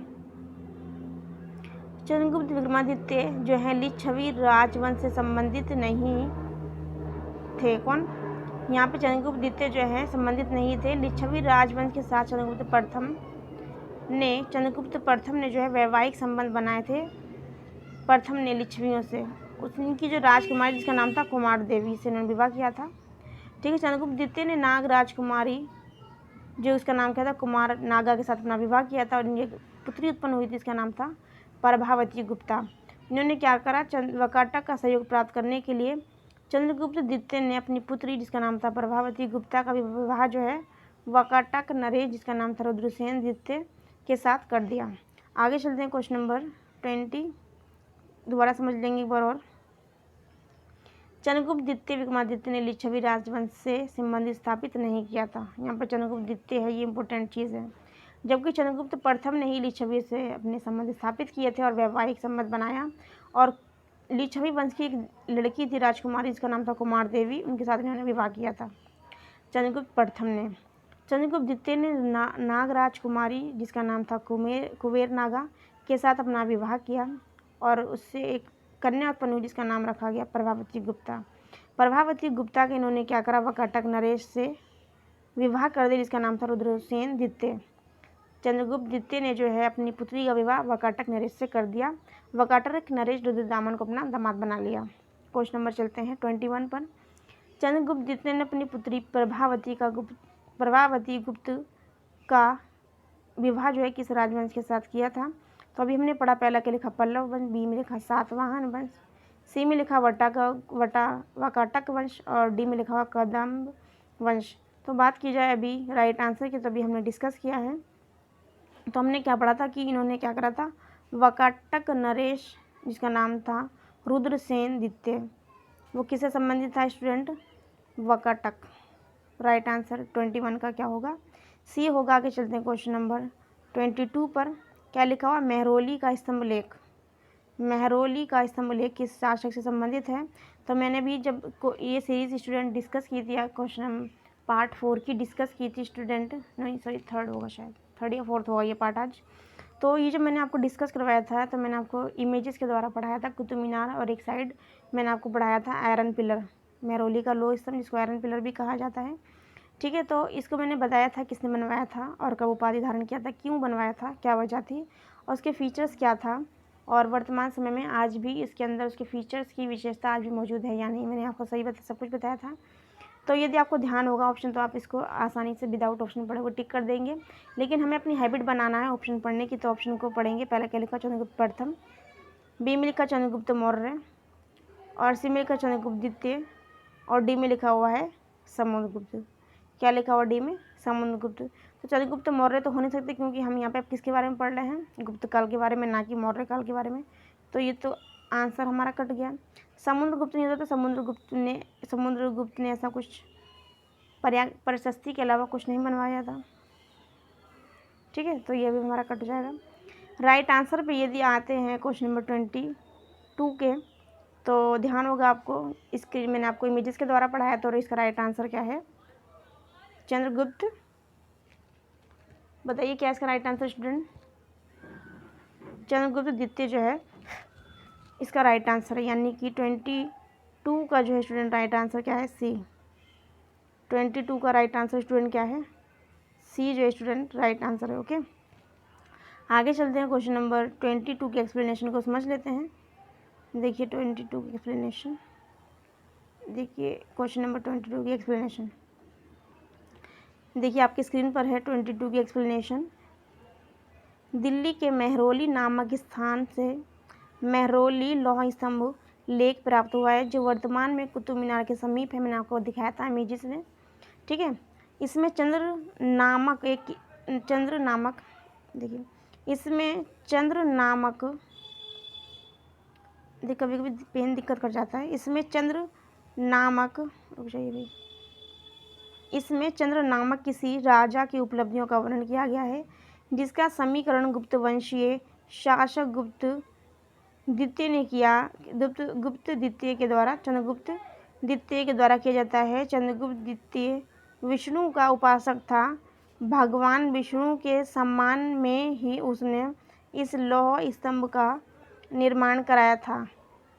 चंद्रगुप्त विक्रमादित्य जो है लिच्छवी राजवंश से संबंधित नहीं थे। कौन? यहाँ पे चंद्रगुप्त द्वितीय जो है संबंधित नहीं थे। लिच्छवी राजवंश के साथ चंद्रगुप्त प्रथम ने जो है वैवाहिक संबंध बनाए थे। प्रथम ने लिच्छवियों से, उनकी जो राजकुमारी जिसका नाम था कुमार देवी से उन्होंने विवाह किया था। ठीक है। चंद्रगुप्त द्वितीय ने नाग राजकुमारी जो उसका नाम क्या था कुमार नागा के साथ अपना विवाह किया था और इनकी पुत्री उत्पन्न हुई थी, इसका नाम था प्रभावती गुप्ता। इन्होंने क्या करा? वकाटक का सहयोग प्राप्त करने के लिए चंद्रगुप्त द्वितीय ने अपनी पुत्री जिसका नाम था प्रभावती गुप्ता का विवाह जो है वकाटक नरेश जिसका नाम था रुद्रसेन द्वितीय के साथ कर दिया। आगे चलते हैं क्वेश्चन नंबर 20, दोबारा समझ लेंगे एक बार और। चंद्रगुप्त द्वितीय विक्रमादित्य ने लिच्छवी राजवंश से संबंध स्थापित नहीं किया था। यहाँ पर चंद्रगुप्त द्वितीय है, ये इंपॉर्टेंट चीज़ है। जबकि चंद्रगुप्त प्रथम ने ही लिच्छवी से अपने संबंध स्थापित किए थे और वैवाहिक संबंध बनाया। और लिच्छवी वंश की एक लड़की थी राजकुमारी जिसका नाम था कुमार देवी, उनके साथ इन्होंने विवाह किया था चंद्रगुप्त प्रथम ने। चंद्रगुप्त द्वितीय ने नाग राजकुमारी जिसका नाम था कुबेर नागा के साथ अपना विवाह किया और उससे एक कन्या उत्पन्न हुई जिसका नाम रखा गया प्रभावती गुप्ता। प्रभावती गुप्ता के इन्होंने क्या करा? वकाटक नरेश से विवाह कर दिया जिसका नाम था रुद्रसेन द्वितीय। चंद्रगुप्त द्वितीय ने जो है अपनी पुत्री का विवाह वकाटक नरेश से कर दिया। वकाटक नरेश रुद्रदामन को अपना दामाद बना लिया। क्वेश्चन नंबर चलते हैं 21 पर। चंद्रगुप्त द्वितीय ने अपनी पुत्री प्रभावती गुप्त का विवाह जो है किस राजवंश के साथ किया था? तो अभी हमने पढ़ा, पहला के लिखा पल्लव वंश, बी में लिखा सातवाहन वंश, सी में लिखा वकाटक वंश और डी में लिखा हुआ कदम्ब वंश। तो बात की जाए अभी राइट आंसर की, तो अभी हमने डिस्कस किया है। तो हमने क्या पढ़ा था कि इन्होंने क्या करा था? वकाटक नरेश जिसका नाम था रुद्रसेन द्वितीय, वो किससे संबंधित था स्टूडेंट? वकाटक। राइट आंसर 21 का क्या होगा? सी होगा। आगे चलते हैं क्वेश्चन नंबर 22 पर। क्या लिखा हुआ? मेहरौली का स्तंभ लेख। मेहरौली का स्तंभ लेख किस शासक से संबंधित है? तो मैंने भी जब ये सीरीज स्टूडेंट डिस्कस की थी, क्वेश्चन पार्ट 4 की डिस्कस की थी स्टूडेंट, नहीं सॉरी 3rd होगा, शायद 3rd या 4th होगा ये पार्ट आज। तो ये जब मैंने आपको डिस्कस करवाया था तो मैंने आपको इमेजेस के द्वारा पढ़ाया था कुतुब मीनार और एक साइड मैंने आपको पढ़ाया था आयरन पिलर, मेहरौली का लो स्तंभ जिसको आयरन पिलर भी कहा जाता है। ठीक है। तो इसको मैंने बताया था किसने बनवाया था और कब उपाधि धारण किया था, क्यों बनवाया था, क्या वजह थी और उसके फीचर्स क्या था, और वर्तमान समय में आज भी इसके अंदर उसके फीचर्स की विशेषता आज भी मौजूद है या नहीं, मैंने आपको सही सब कुछ बताया था। तो यदि आपको ध्यान होगा ऑप्शन तो आप इसको आसानी से विदाउट ऑप्शन पढ़े वो टिक कर देंगे। लेकिन हमें अपनी हैबिट बनाना है ऑप्शन पढ़ने की, तो ऑप्शन को पढ़ेंगे। पहले क्या लिखा? चंद्रगुप्त प्रथम, बी में लिखा चंद्रगुप्त मौर्य और सी में लिखा चंद्रगुप्त द्वितीय और डी में लिखा हुआ है समुद्रगुप्त। क्या लिखा हुआ डी में? समुद्रगुप्त। तो चंद्रगुप्त मौर्य तो हो नहीं सकते क्योंकि हम यहाँ पे किसके बारे में पढ़ रहे हैं? गुप्त काल के बारे में, ना कि मौर्य काल के बारे में। तो ये तो आंसर हमारा कट गया। समुद्रगुप्त नहीं होता तो समुद्रगुप्त ने ऐसा कुछ प्रशस्ति के अलावा कुछ नहीं बनवाया था। ठीक है। तो ये भी हमारा कट जाएगा। राइट आंसर पे यदि आते हैं क्वेश्चन नंबर 22 के, तो ध्यान होगा आपको, इसके मैंने आपको इमेजेस के द्वारा पढ़ाया। तो इसका राइट आंसर क्या है? चंद्रगुप्त। बताइए क्या इसका राइट आंसर स्टूडेंट? चंद्रगुप्त द्वितीय जो है इसका राइट आंसर है, यानी कि 22 का जो है स्टूडेंट राइट आंसर क्या है? सी। 22 का राइट आंसर स्टूडेंट क्या है? सी जो है स्टूडेंट राइट आंसर है। ओके। आगे चलते हैं क्वेश्चन नंबर 22 के एक्सप्लेनेशन को समझ लेते हैं। देखिए 22 की एक्सप्लेनेशन, देखिए क्वेश्चन नंबर 22 की एक्सप्लेनेशन देखिए आपकी स्क्रीन पर है 22 की एक्सप्लेनेशन। दिल्ली के मेहरौली नामक स्थान से मेहरौली लौह स्तंभ लेख प्राप्त हुआ है जो वर्तमान में कुतुब मीनार के समीप है। मैंने आपको दिखाया था इमेजेस में। ठीक है। इसमें चंद्र नामक देखिए इसमें चंद्र नामक, कभी कभी पेन दिक्कत कर जाता है। इसमें चंद्र नामक, रुक जाइए भाई, इसमें चंद्र नामक किसी राजा की उपलब्धियों का वर्णन किया गया है जिसका समीकरण गुप्त वंशीय शासक गुप्त द्वितीय ने किया। गुप्त द्वितीय के द्वारा चंद्रगुप्त द्वितीय के द्वारा किया जाता है। चंद्रगुप्त द्वितीय विष्णु का उपासक था। भगवान विष्णु के सम्मान में ही उसने इस लौह स्तंभ का निर्माण कराया था।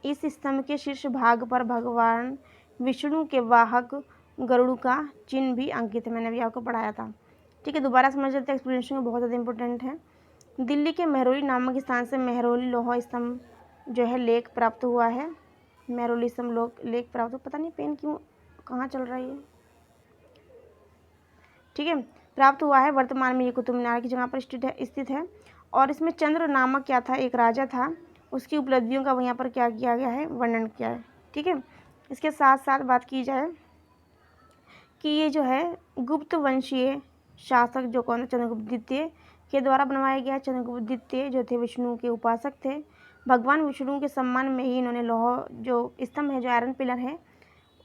इस स्तंभ के शीर्ष भाग पर भगवान विष्णु के वाहक गरुड़ का चिन्ह भी अंकित है। मैंने अभी आपको पढ़ाया था। ठीक है, दोबारा समझ लेते हैं, एक्सप्लेनेशन बहुत ज़्यादा इंपॉर्टेंट है। दिल्ली के मेहरौली नामक स्थान से मेहरौली लौह स्तंभ जो है लेख प्राप्त हुआ है। मेहरौली स्तंभ लेख प्राप्त हुआ, पता नहीं पेन क्यों कहाँ चल रहा है। ठीक है, प्राप्त हुआ है। वर्तमान में ये कुतुब मीनार की जगह पर स्थित है। और इसमें चंद्र नामक क्या था, एक राजा था, उसकी उपलब्धियों का यहाँ पर क्या किया गया है, वर्णन किया है। ठीक है, इसके साथ साथ बात की जाए कि ये जो है गुप्त वंशीय शासक जो कौन, चंद्रगुप्त द्वितीय के द्वारा बनवाया गया। चंद्रगुप्त द्वितीय जो थे विष्णु के उपासक थे। भगवान विष्णु के सम्मान में ही इन्होंने लौह जो स्तंभ है, जो आयरन पिलर है,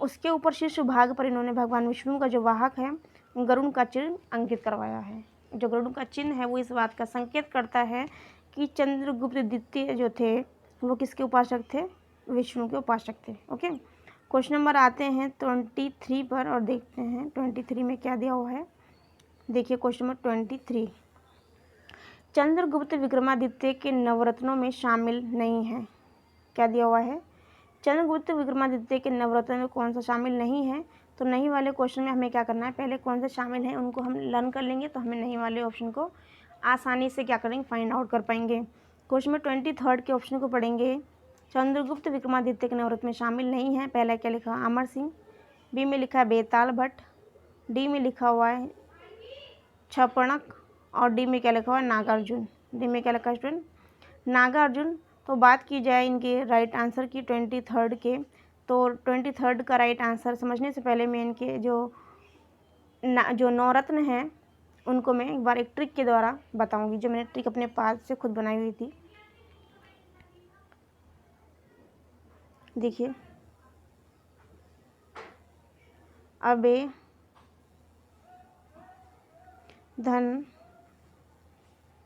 उसके ऊपर शीर्ष भाग पर इन्होंने भगवान विष्णु का जो वाहक है गरुड़ का चिन्ह अंकित करवाया है। जो गरुड़ का चिन्ह है वो इस बात का संकेत करता है कि चंद्रगुप्त द्वितीय जो थे वो किसके उपासक थे, विष्णु के उपासक थे। ओके, क्वेश्चन नंबर आते हैं 23 पर और देखते हैं 23 में क्या दिया हुआ है। देखिए क्वेश्चन नंबर 23, चंद्रगुप्त विक्रमादित्य के नवरत्नों में शामिल नहीं है। क्या दिया हुआ है, चंद्रगुप्त विक्रमादित्य के नवरत्न में कौन सा शामिल नहीं है। तो नहीं वाले क्वेश्चन में हमें क्या करना है, पहले कौन सा शामिल है उनको हम लर्न कर लेंगे, तो हमें नहीं वाले ऑप्शन को आसानी से क्या करेंगे, फाइंड आउट कर पाएंगे। क्वेश्चन में 23 के ऑप्शन को पढ़ेंगे। चंद्रगुप्त विक्रमादित्य के नवरत्न में शामिल नहीं है। पहला क्या लिखा, अमर सिंह। बी में लिखा है बेताल भट्ट। डी में लिखा हुआ है छपणक। और डी में क्या लिखा हुआ है, नागार्जुन। डी में क्या लिखा है स्टूडेंट, नागार्जुन। तो बात की जाए इनके राइट आंसर की 23 के, तो 23 का राइट आंसर समझने से पहले मैं इनके जो नवरत्न हैं उनको मैं एक बार एक ट्रिक के द्वारा बताऊंगी, जो मैंने ट्रिक अपने पास से खुद बनाई हुई थी। देखिए, अबे, धन,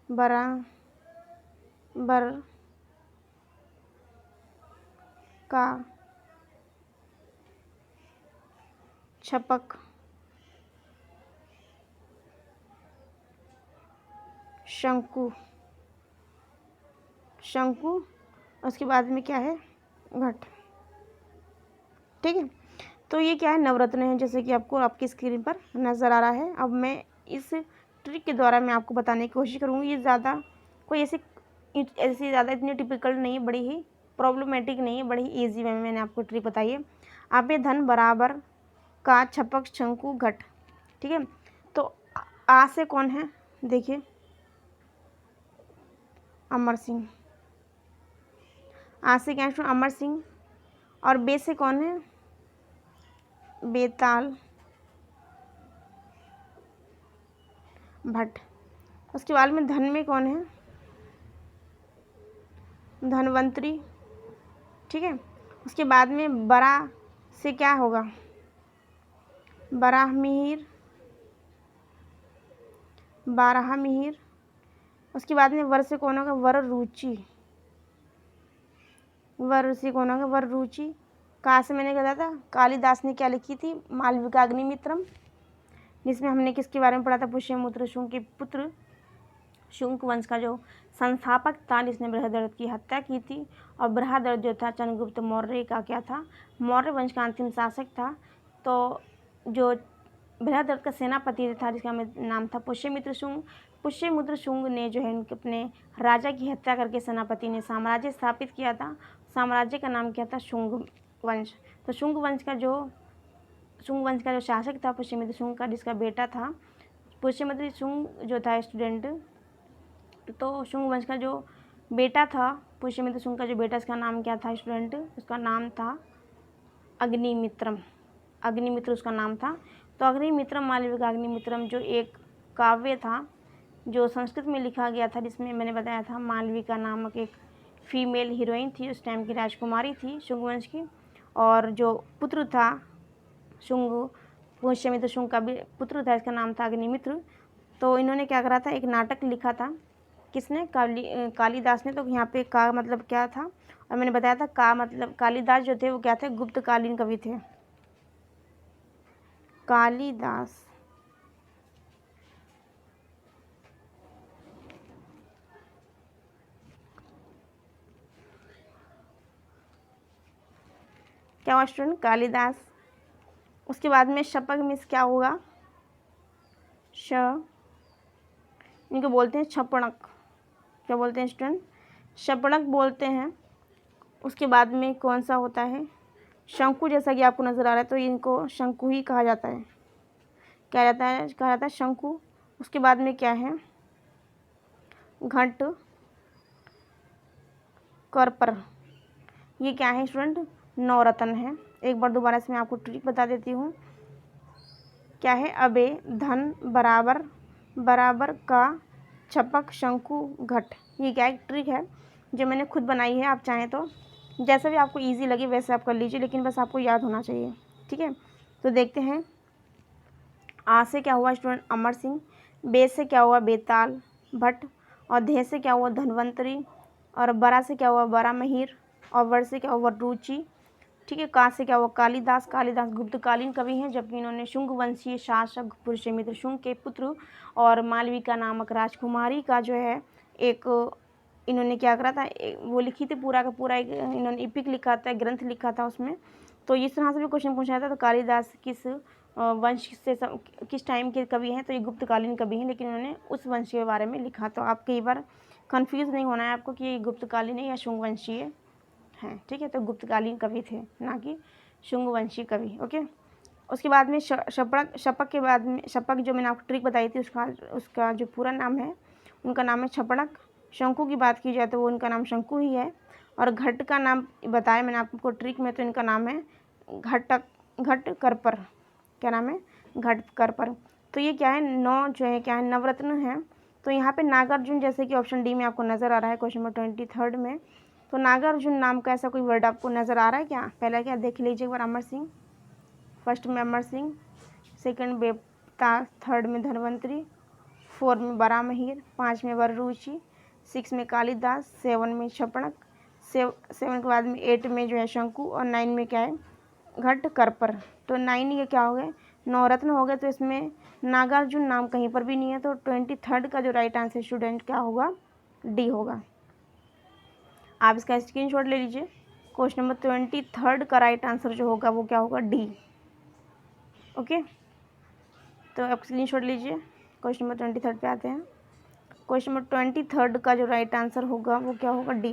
बरा, बर, का, छपक, शंकु, शंकु, उसके बाद में क्या है, घट। ठीक है, तो ये क्या है, नवरत्न है, जैसे कि आपको आपकी स्क्रीन पर नज़र आ रहा है। अब मैं इस ट्रिक के द्वारा मैं आपको बताने की कोशिश करूँगी। ये ज़्यादा कोई ऐसी ज़्यादा इतनी टिपिकल नहीं है, बड़ी ही प्रॉब्लमेटिक नहीं है, बड़ी ही ईजी वे में मैंने आपको ट्रिक बताई है। अबे, धन, बराबर, का, छपक, शंकु, घट। ठीक है, तो आ से कौन है, देखिए अमर सिंह। आ से क्या है, अमर सिंह। और बे से कौन है, बेताल भट्ट। उसके बाद में धन में कौन है, धनवंतरी। ठीक है, उसके बाद में बरा से क्या होगा, बारहमिहिर, बारहमिहिर। उसके बाद में वर से कौन होगा, वर रुचि। वर से कौन होगा, वर रुचि। कहाँ से मैंने कहा था, कालिदास ने क्या लिखी थी, मालविका अग्निमित्रम, जिसमें हमने किसके बारे में पढ़ा था, पुष्यमित्र शुंग के पुत्र, शुंग वंश का जो संस्थापक था, जिसने बृहदर्थ की हत्या की थी। और बृहदर्थ जो था चंद्रगुप्त मौर्य का क्या था, मौर्य वंश का अंतिम शासक था। तो जो बृहदर्थ का सेनापति था, जिसका नाम था पुष्यमित्र शुंग, पुष्यमित्र शुंग ने जो है उनके अपने राजा की हत्या करके सेनापति ने साम्राज्य स्थापित किया था। साम्राज्य का नाम क्या था, शुंग वंश। तो शुंग वंश का जो शासक था पुष्यमित्र शुंग का, जिसका बेटा था पुष्यमित्र शुंग जो था स्टूडेंट, तो शुंग वंश का जो बेटा था, पुष्यमित्र शुंग का जो बेटा, उसका नाम क्या था स्टूडेंट, उसका नाम था अग्निमित्रम। अग्निमित्र उसका नाम था। तो अग्निमित्रम, मालविका अग्निमित्रम जो एक काव्य था जो संस्कृत में लिखा गया था, जिसमें मैंने बताया था मालविका नामक एक फीमेल हीरोइन थी, उस टाइम की राजकुमारी थी शुंग वंश की। और जो पुत्र था शुंग, पुष्यमित्र शुंग का भी पुत्र था, इसका नाम था अग्निमित्र। तो इन्होंने क्या करा था, एक नाटक लिखा था, किसने, कालिदास ने। तो यहाँ पे का मतलब क्या था, और मैंने बताया था का मतलब कालिदास जो थे वो क्या थे, गुप्तकालीन कवि थे। कालिदास क्या हुआ स्टूडेंट, कालिदास उसके बाद में शपक मीन्स क्या होगा, इनको बोलते हैं छपणक। क्या बोलते हैं स्टूडेंट, शपणक बोलते हैं। उसके बाद में कौन सा होता है, शंकु, जैसा कि आपको नज़र आ रहा है, तो इनको शंकु ही कहा जाता है, कहा जाता है शंकु। उसके बाद में क्या है, घंट करपर, ये क्या है स्टूडेंट, नवरत्न है। एक बार दोबारा से मैं आपको ट्रिक बता देती हूँ, क्या है, अबे धन बराबर बराबर का छपक शंकु घट। ये क्या एक ट्रिक है जो मैंने खुद बनाई है, आप चाहें तो जैसा भी आपको इजी लगे वैसे आप कर लीजिए, लेकिन बस आपको याद होना चाहिए, ठीक है। तो देखते हैं, आ से क्या हुआ स्टूडेंट, अमर सिंह। बे से क्या हुआ, बेताल भट्ट। और धे से क्या हुआ, धनवंतरी। और बरा से क्या हुआ, बरा महिर। और वर से क्या हुआ, रुचि, ठीक है। का से क्या हुआ, कालिदास। कालिदास गुप्तकालीन कवि हैं, जबकि इन्होंने शुंग वंशीय शासक पुरुषमित्र शुंग के पुत्र और मालविका नामक राजकुमारी का जो है एक इन्होंने क्या करा था, वो लिखी थी, पूरा का पूरा एक इन्होंने इपिक लिखा था, ग्रंथ लिखा था उसमें। तो इस तरह से भी क्वेश्चन पूछा था। तो कालिदास किस वंश से किस टाइम के कवि हैं, तो ये गुप्तकालीन कवि हैं, लेकिन उन्होंने उस वंश के बारे में लिखा। तो आप कई बार कन्फ्यूज़ नहीं होना है आपको कि ये गुप्तकालीन है या शुंग वंशीय हैं, ठीक है। तो गुप्तकालीन कवि थे, ना कि शुंग वंशी कवि, ओके। उसके बाद में शपक के बाद में, शपक जो मैंने आपको ट्रिक बताई थी, उसका जो पूरा नाम है, उनका नाम है छपड़क। शंकु की बात की जाए तो वो उनका नाम शंकु ही है। और घट का नाम बताया मैंने आपको ट्रिक में, तो इनका नाम है घट करपर। क्या नाम है, घट करपर। तो ये क्या है, 9 जो है क्या है, नवरत्न है। तो यहाँ पे नागार्जुन, जैसे कि ऑप्शन डी में आपको नज़र आ रहा है क्वेश्चन नंबर 23 में। तो नागार्जुन नाम का ऐसा कोई वर्ड आपको नज़र आ रहा है क्या, पहला क्या देख लीजिए एक बार, अमर सिंह, फर्स्ट में अमर सिंह, सेकंड बेताल, थर्ड में धनवंतरी, 4 में बरामहीर, 5 में वररुचि, 6 में कालिदास, 7 में छपणक, 7 के बाद में 8 में जो है शंकु, और 9 में क्या है, घट करपर। तो 9 ये क्या हो गए, नवरत्न हो गए। तो इसमें नागार्जुन नाम कहीं पर भी नहीं है। तो 23 का जो राइट आंसर स्टूडेंट क्या होगा, डी होगा। आप इसका स्क्रीनशॉट ले लीजिए। क्वेश्चन नंबर 23 का राइट आंसर जो होगा वो क्या होगा, डी, ओके। तो आप स्क्रीनशॉट लीजिए। क्वेश्चन नंबर 23 पे आते हैं। क्वेश्चन नंबर 23 का जो राइट आंसर होगा वो क्या होगा, डी।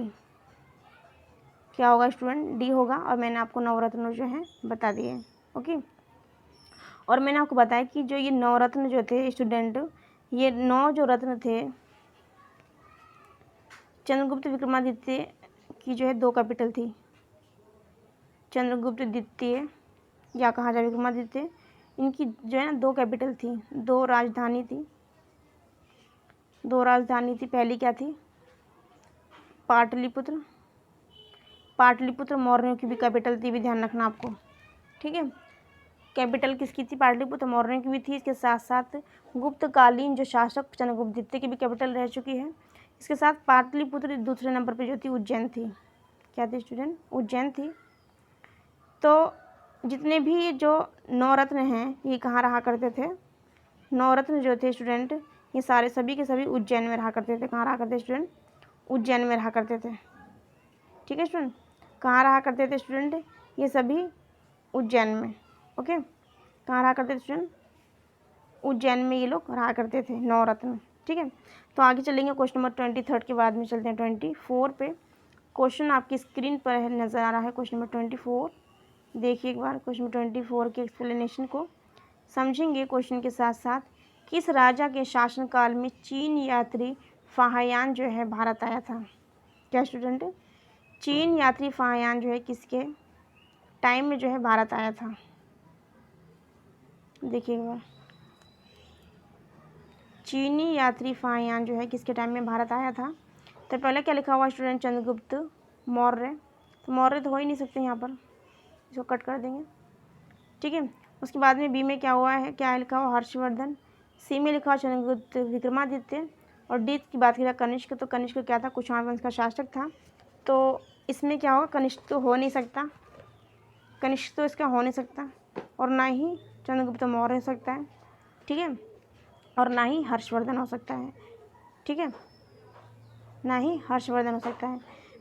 क्या होगा स्टूडेंट, डी होगा। और मैंने आपको नवरत्न जो है बता दिए, ओके। और मैंने आपको बताया कि जो ये नवरत्न जो थे स्टूडेंट, ये 9 जो रत्न थे, चंद्रगुप्त विक्रमादित्य की जो है 2 कैपिटल थी, चंद्रगुप्त द्वितीय या कहा जाए विक्रमादित्य, इनकी जो है ना 2 कैपिटल थी, 2 राजधानी थी, 2 राजधानी थी। पहली क्या थी, पाटलिपुत्र। पाटलिपुत्र मौर्यों की भी कैपिटल थी, भी ध्यान रखना आपको, ठीक है। कैपिटल किसकी थी, पाटलिपुत्र मौर्यों की भी थी। इसके साथ साथ गुप्तकालीन जो शासक चंद्रगुप्त द्वितीय की भी कैपिटल रह चुकी है। इसके साथ पाटलिपुत्र दूसरे नंबर पे जो थी उज्जैन थी। क्या थी स्टूडेंट, उज्जैन थी। तो जितने भी जो 9 रत्न हैं ये कहाँ रहा करते थे, 9 रत्न जो थे स्टूडेंट, ये सारे सभी के सभी उज्जैन में रहा करते थे। कहाँ रहा करते स्टूडेंट, उज्जैन में रहा करते थे, ठीक है स्टूडेंट। कहाँ रहा करते थे स्टूडेंट, ये सभी उज्जैन में, ओके। कहाँ रहा करते थे स्टूडेंट, उज्जैन में ये लोग रहा करते थे, 9 रत्न, ठीक है। तो आगे चलेंगे क्वेश्चन नंबर 23 के बाद में चलते हैं 24 पे। क्वेश्चन आपकी स्क्रीन पर नज़र आ रहा है, क्वेश्चन नंबर 24। देखिए एक बार क्वेश्चन नंबर 24 के एक्सप्लेनेशन को समझेंगे क्वेश्चन के साथ साथ। किस राजा के शासनकाल में चीन यात्री फाहयान जो है भारत आया था। क्या स्टूडेंट, चीन यात्री फाहयान जो है किसके टाइम में जो है भारत आया था। देखिए एक बार, चीनी यात्री फाहयान जो है किसके टाइम में भारत आया था। तो पहले क्या लिखा हुआ स्टूडेंट, चंद्रगुप्त मौर्य। तो मौर्य तो हो ही नहीं सकते यहाँ पर, इसको कट कर देंगे, ठीक है। उसके बाद में बी में क्या हुआ है, क्या लिखा हुआ, हर्षवर्धन। सी में लिखा हुआ चंद्रगुप्त विक्रमादित्य। और डी की बात करें कनिष्क, तो कनिष्क क्या था, कुषाण वंश का शासक था। तो इसमें क्या होगा, कनिष्क तो हो नहीं सकता, कनिष्क तो इसका हो नहीं सकता, और ना ही चंद्रगुप्त मौर्य हो सकता है, ठीक है। और ना ही हर्षवर्धन हो सकता है, ठीक है, ना ही हर्षवर्धन हो सकता है।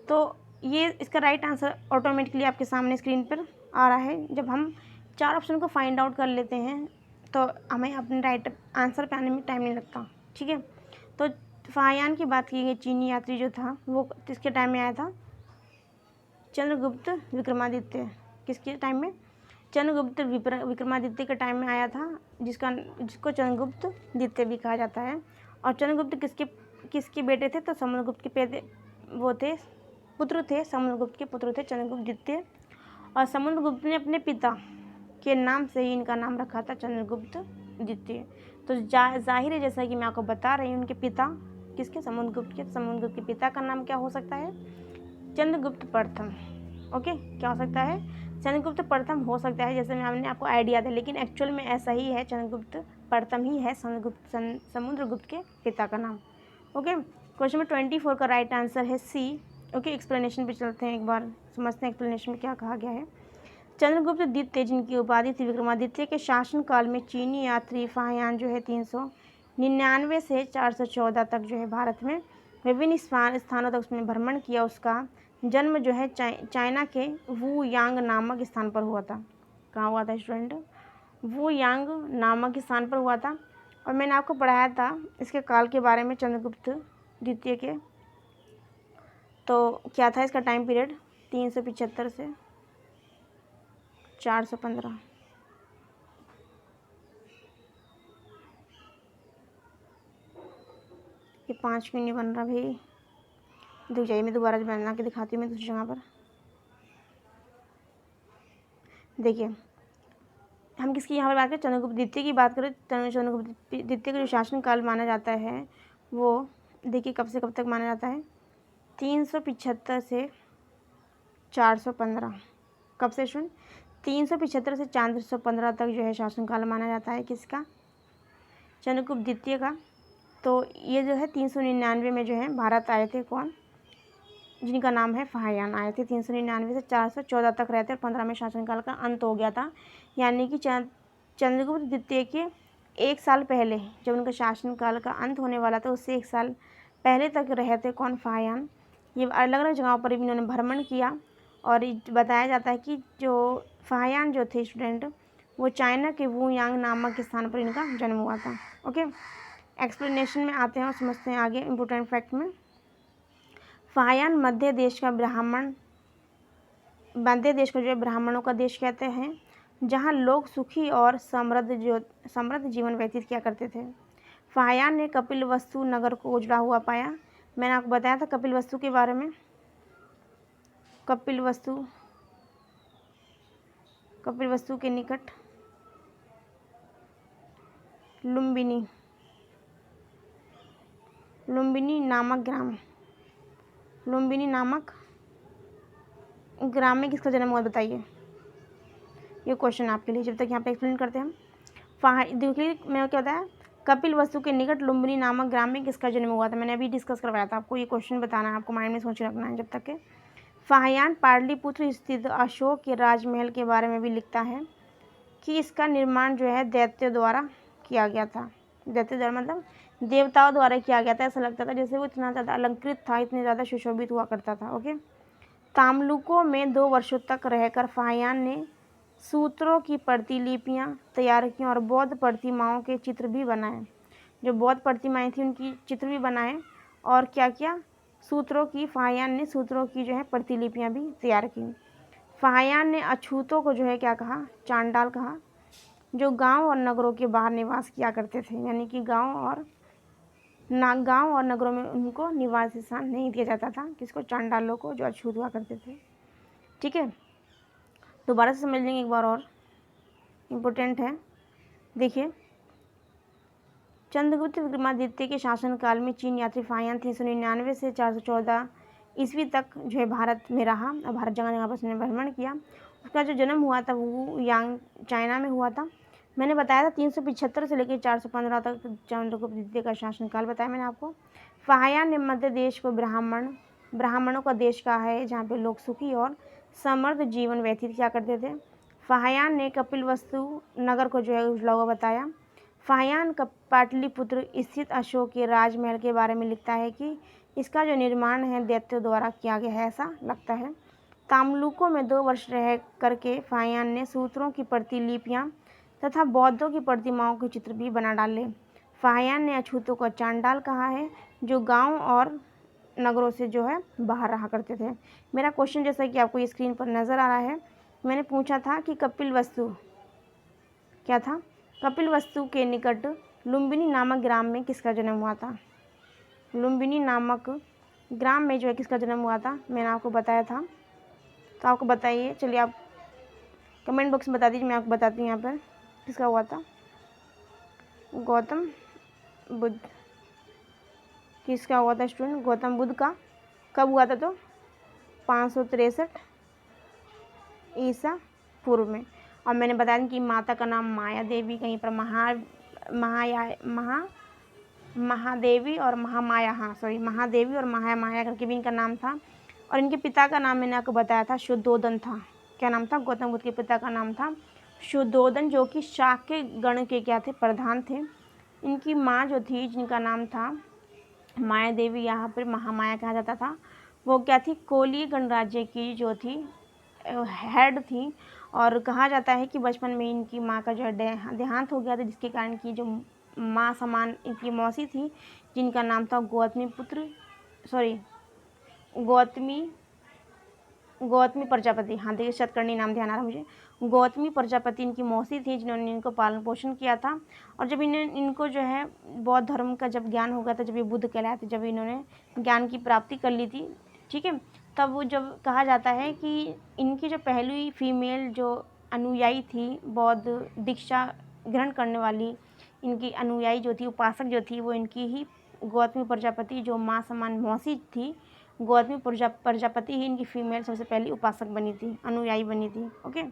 तो ये इसका राइट आंसर ऑटोमेटिकली आपके सामने स्क्रीन पर आ रहा है। जब हम 4 ऑप्शन को फाइंड आउट कर लेते हैं तो हमें अपने राइट आंसर पे आने में टाइम नहीं लगता। ठीक है, तो फाहियान की बात की गई, चीनी यात्री जो था वो किसके टाइम में आया था? चंद्रगुप्त विक्रमादित्य। किसके टाइम में? चंद्रगुप्त विक्रमादित्य के टाइम में आया था, जिसको चंद्रगुप्त द्वितीय भी कहा जाता है। और चंद्रगुप्त किसके बेटे थे? तो समुद्रगुप्त के पुत्र थे। समुद्रगुप्त के पुत्र थे चंद्रगुप्त द्वितीय। और समुद्रगुप्त ने अपने पिता के नाम से ही इनका नाम रखा था चंद्रगुप्त द्वितीय। तो जाहिर है, जैसा कि मैं आपको बता रही हूँ, उनके पिता किसके? समुद्रगुप्त के पिता का नाम क्या हो सकता है? चंद्रगुप्त प्रथम। ओके, क्या हो सकता है? चंद्रगुप्त प्रथम हो सकता है, जैसे मैंने आपको आइडिया दिया, लेकिन एक्चुअल में ऐसा ही है, चंद्रगुप्त प्रथम ही है समुद्रगुप्त के पिता का नाम। ओके, क्वेश्चन नंबर 24 का राइट आंसर है सी। ओके, एक्सप्लेनेशन पे चलते हैं, एक बार समझते हैं एक्सप्लेनेशन में क्या कहा गया है। चंद्रगुप्त द्वितीय, जिनकी उपाधि थी विक्रमादित्य के शासनकाल में चीनी यात्री फाहियान जो है 399 से 414 तक जो है भारत में विभिन्न स्थानों तक उसने भ्रमण किया। उसका जन्म जो है चाइना के वू यांग नामक स्थान पर हुआ था। कहाँ हुआ था स्टूडेंट? वू यांग नामक स्थान पर हुआ था। और मैंने आपको पढ़ाया था इसके काल के बारे में, चंद्रगुप्त द्वितीय के। तो क्या था इसका टाइम पीरियड? 375 से 415। ये 5 क्यों नहीं बन रहा भाई? रुक जाइए, मैं दोबारा बना के दिखाती हूँ मैं दूसरी जगह पर। देखिए, हम किसकी यहाँ पर बात करें? चंद्रगुप्त द्वितीय की बात करें। चंद्रगुप्त द्वितीय का जो शासनकाल माना जाता है वो देखिए कब से कब तक माना जाता है? 375 से 415। कब से सुन? 375 से 415 तक जो है शासनकाल माना जाता है। किसका? चंद्रगुप्त द्वितीय का। तो ये जो है 399 में जो है भारत आए थे। कौन? जिनका नाम है फाहियान, आए थे 399 से 414 तक रहते और 15 में शासनकाल का अंत हो गया था। यानी कि चंद्रगुप्त द्वितीय के 1 साल पहले, जब उनका शासनकाल का अंत होने वाला था, उससे 1 साल पहले तक रहे थे कौन? फाहियान। ये अलग अलग जगहों पर भी इन्होंने भ्रमण किया। और बताया जाता है कि जो फाहियान जो थे स्टूडेंट, वो चाइना के वू यांग नामक स्थान पर इनका जन्म हुआ था। ओके, एक्सप्लेनेशन में आते हैं और समझते हैं आगे इम्पोर्टेंट फैक्ट में। फाहियान मध्य देश को जो है ब्राह्मणों का देश कहते हैं, जहाँ लोग सुखी और समृद्ध जीवन व्यतीत किया करते थे। फाहियान ने कपिलवस्तु नगर को उजड़ा हुआ पाया। मैंने आपको बताया था कपिलवस्तु के बारे में। कपिलवस्तु के निकट लुम्बिनी नामक ग्राम में किसका जन्म हुआ? बताइए, ये क्वेश्चन आपके लिए, जब तक यहाँ पे एक्सप्लेन करते हैं हम। देखिए मैं क्या बताया, कपिलवस्तु के निकट लुम्बिनी नामक ग्राम में किसका जन्म हुआ था? मैंने अभी डिस्कस करवाया था आपको। ये क्वेश्चन बताना है आपको, माइंड में सोच रखना है जब तक के। फाहियान पाटलिपुत्र स्थित अशोक के राजमहल के बारे में भी लिखता है कि इसका निर्माण जो है दैत्य द्वारा किया गया था। दैत्य द्वारा मतलब देवताओं द्वारा किया गया था। ऐसा लगता था जैसे वो इतना ज़्यादा अलंकृत था, इतने ज़्यादा सुशोभित हुआ करता था। ओके, ताम्लुकों में 2 वर्षों तक रहकर फाहियान ने सूत्रों की प्रतिलिपियाँ तैयार की और बौद्ध प्रतिमाओं के चित्र भी बनाए। जो बौद्ध प्रतिमाएं थी उनकी चित्र भी बनाए। और क्या किया? फाहियान ने सूत्रों की जो है प्रतिलिपियाँ भी तैयार की। फाहियान ने अछूतों को जो है क्या कहा? चांडाल कहा, जो गांव और नगरों के बाहर निवास किया करते थे। यानी कि गांव और नगरों में उनको निवास स्थान नहीं दिया जाता था। किसको? चांडालों को, जो अछूत हुआ करते थे। ठीक है, दोबारा से समझ लेंगे एक बार और, इम्पोर्टेंट है। देखिए, चंद्रगुप्त विक्रमादित्य के शासनकाल में चीन यात्री फाहियान 399 से 414 ईस्वी तक जो है भारत में रहा और भारत जगह जगह पर उसने भ्रमण किया। उसका जो जन्म हुआ था वो यांग चाइना में हुआ था। मैंने बताया था 375 से लेकर 415 तक चंद्रगुप्त द्वितीय का शासनकाल बताया मैंने आपको। फाहियान ने मध्य देश को ब्राह्मणों का देश कहा है, जहाँ पे लोग सुखी और समृद्ध जीवन व्यतीत किया करते थे। फाहियान ने कपिलवस्तु नगर को जो है उजला हुआ बताया। फाहियान का पाटलिपुत्र स्थित अशोक के राजमहल के बारे में लिखता है कि इसका जो निर्माण है दैत्यों द्वारा किया गया है, ऐसा लगता है। ताम्लुकों में 2 वर्ष रह करके फाहियान ने सूत्रों की प्रतिलिपियां तथा बौद्धों की प्रतिमाओं के चित्र भी बना डाले। फाहियान ने अछूतों को चांडाल कहा है, जो गांव और नगरों से जो है बाहर रहा करते थे। मेरा क्वेश्चन जैसा कि आपको ये स्क्रीन पर नज़र आ रहा है, मैंने पूछा था कि कपिलवस्तु क्या था? कपिलवस्तु के निकट लुम्बिनी नामक ग्राम में किसका जन्म हुआ था? लुम्बिनी नामक ग्राम में जो है किसका जन्म हुआ था? मैंने आपको बताया था, तो आपको बताइए। चलिए आप कमेंट बॉक्स में बता दीजिए, मैं आपको बताती हूँ यहाँ पर किसका हुआ था। गौतम बुद्ध। किसका हुआ था स्टूडेंट? गौतम बुद्ध का। कब हुआ था? तो 563 ईसा पूर्व में। और मैंने बताया कि माता का नाम माया देवी, कहीं पर महादेवी और महामाया, महादेवी और महामाया करके भी इनका नाम था। और इनके पिता का नाम मैंने आपको बताया था, शुद्धोदन था। क्या नाम था? गौतम बुद्ध के पिता का नाम था शुद्धोदन, जो कि शाक्य गण के क्या थे? प्रधान थे। इनकी माँ जो थी, जिनका नाम था माया देवी, यहाँ पर महामाया कहा जाता था, वो क्या थी? कोली गणराज्य की जो थी हेड थी। और कहा जाता है कि बचपन में इनकी माँ का जो है देहांत हो गया था, जिसके कारण की जो माँ समान इनकी मौसी थी, जिनका नाम था गौतमी प्रजापति। हाँ देखिए, शतकर्णी नाम ध्यान आ रहा मुझे। गौतमी प्रजापति इनकी मौसी थी, जिन्होंने इनको पालन पोषण किया था। और जब इनको जो है बौद्ध धर्म का जब ज्ञान हो गया था, जब ये बुद्ध कहलाए थे, जब इन्होंने ज्ञान की प्राप्ति कर ली थी, ठीक है, तब वो जब कहा जाता है कि इनकी जो पहली फीमेल जो अनुयायी थी, बौद्ध दीक्षा ग्रहण करने वाली इनकी अनुयायी जो थी, उपासक जो थी, वो इनकी ही गौतमी प्रजापति, जो माँ समान मौसी थी, गौतमी प्रजापति ही इनकी फीमेल सबसे पहली उपासक बनी थी, अनुयायी बनी थी। ओके,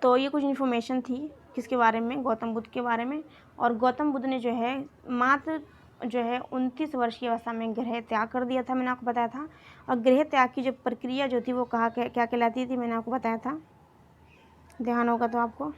तो ये कुछ इन्फॉर्मेशन थी किसके बारे में? गौतम बुद्ध के बारे में। और गौतम बुद्ध ने जो है मात्र जो है 29 वर्ष की अवस्था में गृह त्याग कर दिया था, मैंने आपको बताया था। और गृह त्याग की जो प्रक्रिया जो थी वो क्या कहलाती थी, मैंने आपको बताया था, ध्यान होगा तो आपको।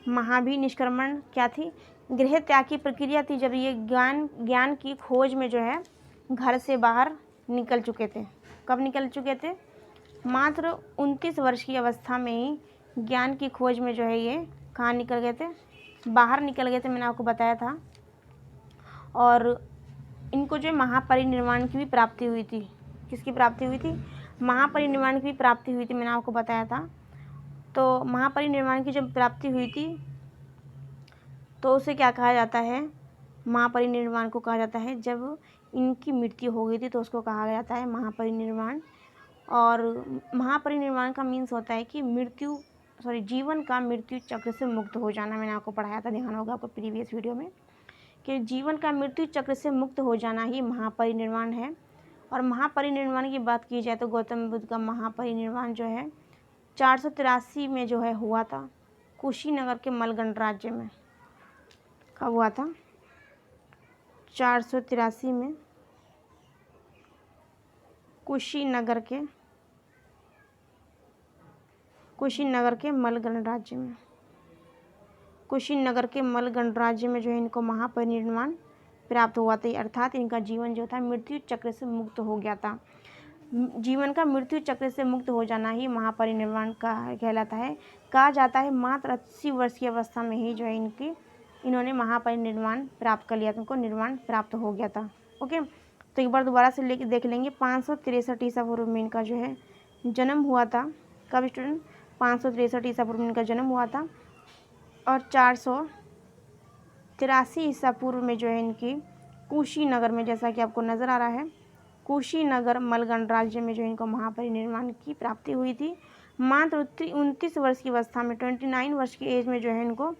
महाभिनिष्क्रमण क्या थी? गृह त्याग की प्रक्रिया थी, जब ये ज्ञान की खोज में जो है घर से बाहर निकल चुके थे। कब निकल चुके थे? मात्र 29 वर्ष की अवस्था में ही ज्ञान की खोज में जो है ये कहाँ निकल गए थे? बाहर निकल गए थे, मैंने आपको बताया था। और इनको जो महापरिनिर्वाण की भी प्राप्ति हुई थी। किसकी प्राप्ति हुई थी? महापरिनिर्वाण की भी प्राप्ति हुई थी, मैंने आपको बताया था। तो महापरिनिर्वाण की जब प्राप्ति हुई थी तो उसे क्या कहा जाता है? महापरिनिर्वाण को कहा जाता है जब इनकी मृत्यु हो गई थी, तो उसको कहा जाता है महापरिनिर्वाण। और महापरिनिर्वाण का मीन्स होता है कि जीवन का मृत्यु चक्र से मुक्त हो जाना। मैंने आपको पढ़ाया था, ध्यान होगा आपको प्रीवियस वीडियो में, कि जीवन का मृत्यु चक्र से मुक्त हो जाना ही महापरिनिर्वाण है। और महापरिनिर्वाण की बात की जाए तो गौतम बुद्ध का महापरिनिर्वाण जो है 483 में जो है हुआ था, कुशीनगर के मलगन राज्य में। कब हुआ था? 483 में कुशीनगर के मलगन राज्य में। कुशीनगर के मलगन राज्य में जो है इनको महापरिनिर्वाण प्राप्त हुआ था, अर्थात इनका जीवन जो था मृत्यु चक्र से मुक्त हो गया था। जीवन का मृत्यु चक्र से मुक्त हो जाना ही महापरिनिर्वाण का कहलाता है। कहा जाता है मात्र 80 वर्ष की अवस्था में ही जो है इन्होंने महापरिनिर्वाण प्राप्त कर लिया था, उनको निर्वाण प्राप्त हो गया था। ओके, तो एक बार दोबारा से लेके देख लेंगे। 563 ईसा पूर्व में इनका जो है जन्म हुआ था। कब स्टूडेंट? 563 ईसा पूर्व में इनका जन्म हुआ था। और 483 ईसा पूर्व में जो है इनकी कुशीनगर में, जैसा कि आपको नज़र आ रहा है, कुशीनगर मलगन राज्य में जो इनको महापरिनिर्वाण की प्राप्ति हुई थी। मात्र 29 वर्ष की अवस्था में, 29 वर्ष की एज में जो है इनको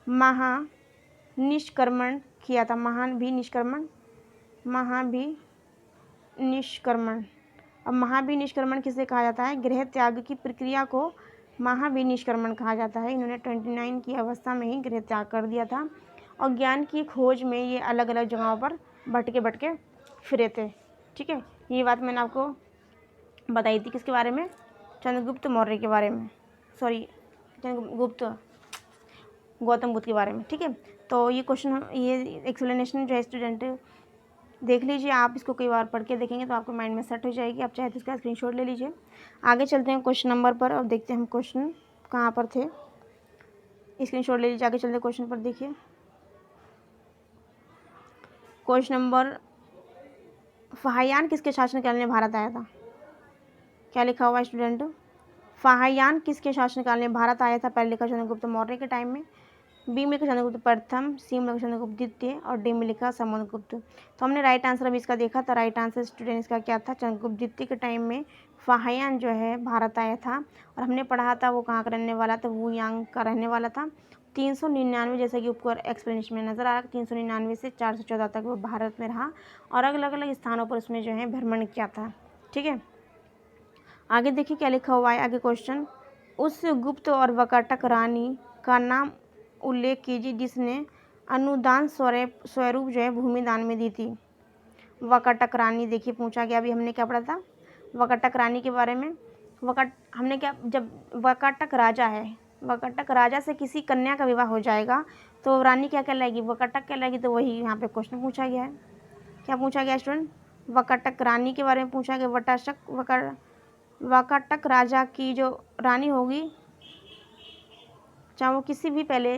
महाभिनिष्क्रमण किया था। महाभिनिष्क्रमण। अब महाभिनिष्क्रमण किसे कहा जाता है? गृह त्याग की प्रक्रिया को महाभिनिष्क्रमण कहा जाता है। इन्होंने 29 की अवस्था में ही गृह त्याग कर दिया था। और ज्ञान की खोज में ये अलग अलग जगहों पर भटके फिरे थे। ठीक है, ये बात मैंने आपको बताई थी किसके बारे में? चंद्रगुप्त मौर्य के बारे में, गौतम बुद्ध के बारे में। ठीक है, तो ये क्वेश्चन, ये एक्सप्लेनेशन जो है स्टूडेंट देख लीजिए, आप इसको कई बार पढ़ के देखेंगे तो आपके माइंड में सेट हो जाएगी। आप चाहे तो इसका स्क्रीनशॉट ले लीजिए। आगे चलते हैं क्वेश्चन नंबर पर। अब देखते हैं हम क्वेश्चन कहाँ पर थे। स्क्रीनशॉट ले लीजिए। आगे चलते हैं क्वेश्चन पर। देखिए क्वेश्चन नंबर, फाहियान किसके शासनकाल में भारत आया था? क्या लिखा हुआ है स्टूडेंट? फाहियान किसके शासनकाल में भारत आया था? पहले लिखा चंद्रगुप्त मौर्य के टाइम में, बी में लिखा चंद्रगुप्त प्रथम, सी में लिखा चंद्रगुप्त द्वितीय और डी में लिखा समुद्रगुप्त। तो हमने राइट आंसर अभी इसका देखा था। राइट आंसर स्टूडेंट इसका क्या था? चंद्रगुप्त द्वितीय के टाइम में फाहियान जो है भारत आया था। और हमने पढ़ा था वो कहाँ का रहने वाला था, वुयांग का रहने वाला था। 399, जैसा कि ऊपर एक्सप्लेनेशन में नजर आ रहा है, 399 से 414 तक वो भारत में रहा और अलग अलग स्थानों पर उसमें जो है भ्रमण किया था। ठीक है, आगे देखिए क्या लिखा हुआ है। आगे क्वेश्चन, उस गुप्त और वकाटक रानी का नाम उल्लेख कीजिए जिसने अनुदान स्वरूप जो है भूमि दान में दी थी। वकाटक रानी देखिए पूछा गया। अभी हमने क्या पढ़ा था वकाटक रानी के बारे में। हमने क्या, जब वकाटक राजा है, वकाटक राजा से किसी कन्या का विवाह हो जाएगा तो रानी क्या कहलाएगी? वकाटक कहलाएगी। तो वही यहाँ पे क्वेश्चन पूछा गया है। क्या पूछा गया स्टूडेंट? वकाटक रानी के बारे में पूछा गया। वकाटक राजा की जो रानी होगी, चाहे वो किसी भी पहले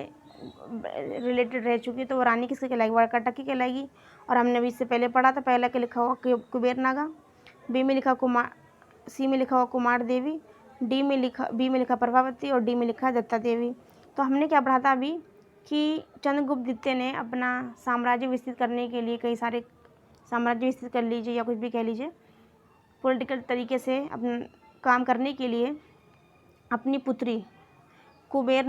रिलेटेड रह चुकी है, तो वो रानी किसकी कहलाएगी? वकाटक की कहलाएगी। और हमने अभी इससे पहले पढ़ा था, पहला क्या लिखा हुआ? कुबेर नागा, बी में लिखा कुमार, सी में लिखा हुआ कुमार देवी, बी में लिखा प्रभावती और डी में लिखा दत्ता देवी। तो हमने क्या पढ़ा था अभी कि चंद्रगुप्त द्वितीय ने अपना साम्राज्य विस्तृत करने के लिए कई सारे साम्राज्य विस्तृत कर लीजिए या कुछ भी कह लीजिए, पॉलिटिकल तरीके से अपना काम करने के लिए अपनी पुत्री कुबेर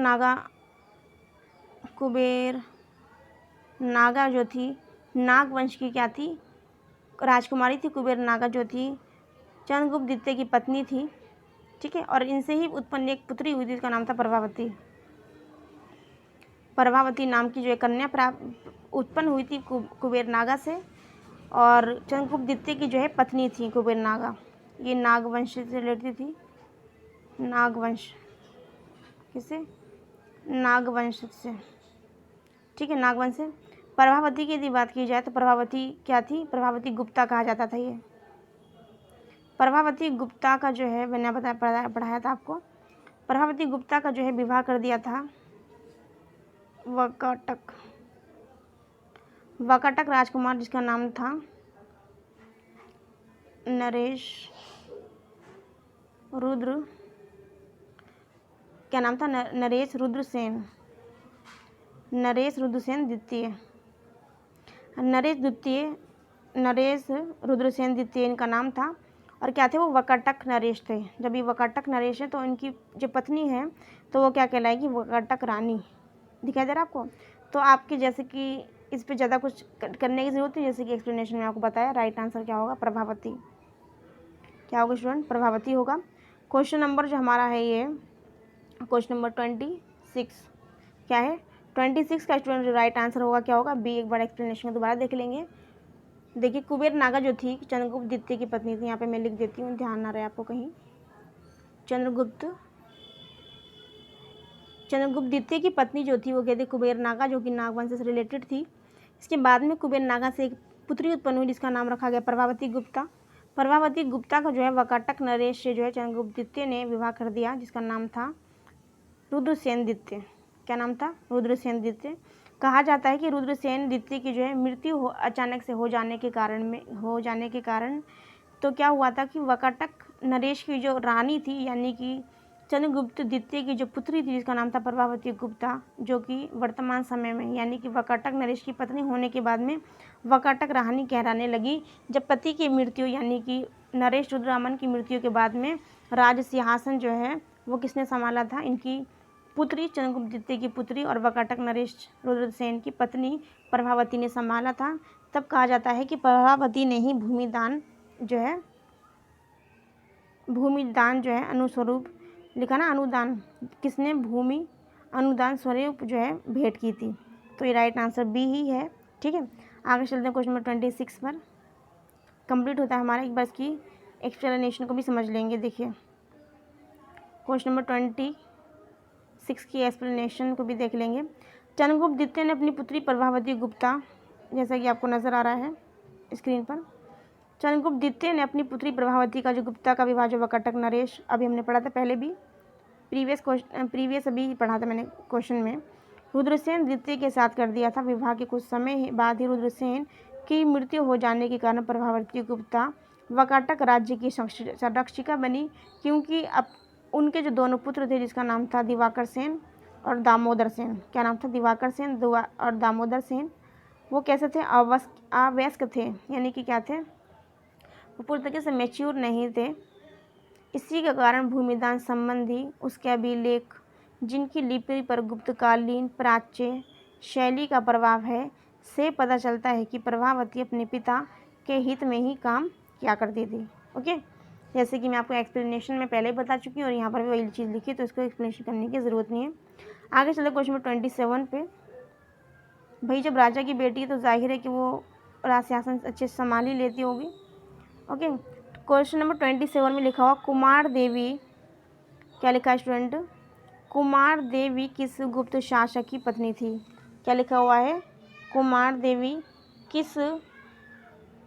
नागा जो थी, नाग वंश की क्या थी? राजकुमारी थी। कुबेर नागा जो थी चंद्रगुप्त द्वितीय की पत्नी थी। ठीक है, और इनसे ही उत्पन्न एक पुत्री हुई थी, इसका नाम था प्रभावती। प्रभावती नाम की जो एक कन्या उत्पन्न हुई थी कुबेर नागा से, और चंद्रगुप्त द्वितीय की जो है पत्नी थी कुबेर नागा। ये नागवंश से रिलेटेड थी। नागवंश किससे? नागवंश से। ठीक है, नागवंश से। प्रभावती की यदि बात की जाए तो प्रभावती क्या थी? प्रभावती गुप्ता कहा जाता था। ये प्रभावती गुप्ता का जो है, मैंने पढ़ाया था आपको, प्रभावती गुप्ता का जो है विवाह कर दिया था वकाटक राजकुमार, जिसका नाम था नरेश रुद्र। क्या नाम था? नरेश रुद्रसेन द्वितीय। नरेश रुद्रसेन द्वितीय इनका नाम था। और क्या थे? वो वकाटक नरेश थे। जब ये वकाटक नरेश है तो इनकी जो पत्नी है तो वो क्या कहलाएगी? वकाटक रानी। दिखाई दे रहा है आपको? तो आपके जैसे कि इस पे ज़्यादा कुछ करने की ज़रूरत है, जैसे कि एक्सप्लेनेशन में आपको बताया। राइट आंसर क्या होगा? प्रभावती। क्या होगा स्टूडेंट? प्रभावती होगा। क्वेश्चन नंबर जो हमारा है ये क्वेश्चन नंबर 26 क्या है? 26 का स्टूडेंट जो राइट आंसर होगा क्या होगा? बी। एक बार एक्सप्लेनेशन में दोबारा देख लेंगे। देखिए, कुबेर नागा जो थी चंद्रगुप्त द्वितीय की पत्नी थी। यहाँ पे मैं लिख देती हूँ, ध्यान ना रहे आपको कहीं। चंद्रगुप्त द्वितीय की पत्नी जो थी वो कहते कुबेर नागा, जो कि नागवंश से रिलेटेड थी। इसके बाद में कुबेर नागा से एक पुत्री उत्पन्न हुई जिसका नाम रखा गया प्रभावती गुप्ता। प्रभावती गुप्ता का जो है वकाटक नरेश से जो है चंद्रगुप्त द्वितीय ने विवाह कर दिया, जिसका नाम था रुद्रसेन द्वितीय। क्या नाम था? रुद्रसेन द्वितीय। कहा जाता है कि रुद्रसेन द्वितीय की जो है मृत्यु अचानक से हो जाने के कारण तो क्या हुआ था कि वकाटक नरेश की जो रानी थी, यानी कि चंद्रगुप्त द्वितीय की जो पुत्री थी जिसका नाम था प्रभावती गुप्ता, जो कि वर्तमान समय में यानी कि वकाटक नरेश की पत्नी होने के बाद में वकाटक रानी कहलाने लगी। जब पति की मृत्यु यानी कि नरेश रुद्रमन की मृत्यु के बाद में राज सिंहासन जो है वो किसने संभाला था? इनकी पुत्री, चंद्रगुप्त द्वितीय की पुत्री और वकाटक नरेश रुद्रसेन की पत्नी प्रभावती ने संभाला था। तब कहा जाता है कि प्रभावती ने ही भूमिदान जो है अनुस्वरूप लिखा ना, अनुदान, किसने? भूमि अनुदान स्वरूप जो है भेंट की थी। तो ये राइट आंसर बी ही है। ठीक है, आगे चलते हैं क्वेश्चन नंबर 26 पर। कंप्लीट होता है हमारा। एक बार इसकी एक्सप्लेनेशन को भी समझ लेंगे। देखिए क्वेश्चन नंबर 26 की एक्सप्लेनेशन को भी देख लेंगे। चंद्रगुप्त द्वितीय ने अपनी पुत्री प्रभावती गुप्ता, जैसा कि आपको नज़र आ रहा है स्क्रीन पर, चंद्रगुप्त द्वितीय ने अपनी पुत्री प्रभावती का जो गुप्ता का विवाह जो वकाटक नरेश, अभी हमने पढ़ा था पहले भी, प्रीवियस अभी पढ़ा था मैंने क्वेश्चन में, रुद्रसेन द्वितीय के साथ कर दिया था। विवाह के कुछ समय बाद ही रुद्रसेन की मृत्यु हो जाने के कारण प्रभावती गुप्ता वकाटक राज्य की संरक्षिका बनी, क्योंकि अब उनके जो दोनों पुत्र थे जिसका नाम था दिवाकर सेन और दामोदर सेन, क्या नाम था, दिवाकर सेन और दामोदर सेन, वो कैसे थे, अवयस्क थे, यानी कि क्या थे, वो पूरी तरीके से मैच्योर नहीं थे। इसी के कारण भूमिदान संबंधी उसके अभिलेख, जिनकी लिपि पर गुप्तकालीन प्राच्य शैली का प्रभाव है, से पता चलता है कि प्रभावती अपने पिता के हित में ही काम किया करती थी। ओके, जैसे कि मैं आपको एक्सप्लेनेशन में पहले ही बता चुकी हूँ और यहाँ पर भी वही चीज़ लिखी, तो इसको एक्सप्लेनेशन करने की ज़रूरत नहीं है। आगे चलते क्वेश्चन नंबर 27 पे। भाई जब राजा की बेटी है तो जाहिर है कि वो राज शासन अच्छे से संभाल ही लेती होगी। ओके, क्वेश्चन नंबर 27 में लिखा हुआ कुमार देवी, क्या लिखा है स्टूडेंट, कुमार देवी किस गुप्त शासक की पत्नी थी, क्या लिखा हुआ है, कुमार देवी किस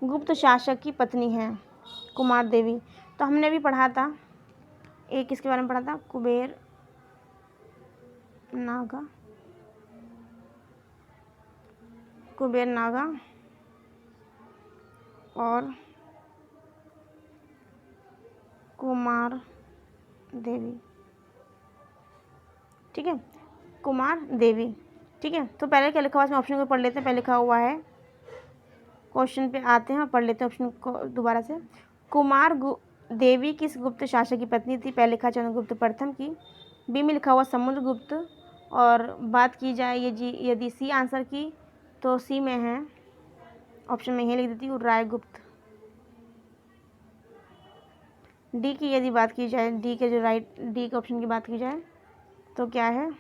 गुप्त शासक की पत्नी है, कुमार देवी। तो हमने भी पढ़ा था, एक किसके बारे में पढ़ा था, कुबेर नागा, कुबेर नागा और कुमार देवी, ठीक है, कुमार देवी, ठीक है। तो पहले क्या लिखा हुआ है, ऑप्शन को पढ़ लेते हैं। पहले लिखा हुआ है, क्वेश्चन पे आते हैं और पढ़ लेते हैं ऑप्शन को दोबारा से। कुमार देवी किस गुप्त शासक की पत्नी थी, पहले लिखा चंद्रगुप्त प्रथम की। बी में लिखा हुआ समुद्रगुप्त, और बात की जाए यदि सी आंसर की तो सी में है, ऑप्शन में यही लिख देती हूँ, रायगुप्त। डी की यदि बात की जाए, डी के जो राइट, डी के ऑप्शन की बात की जाए तो क्या है,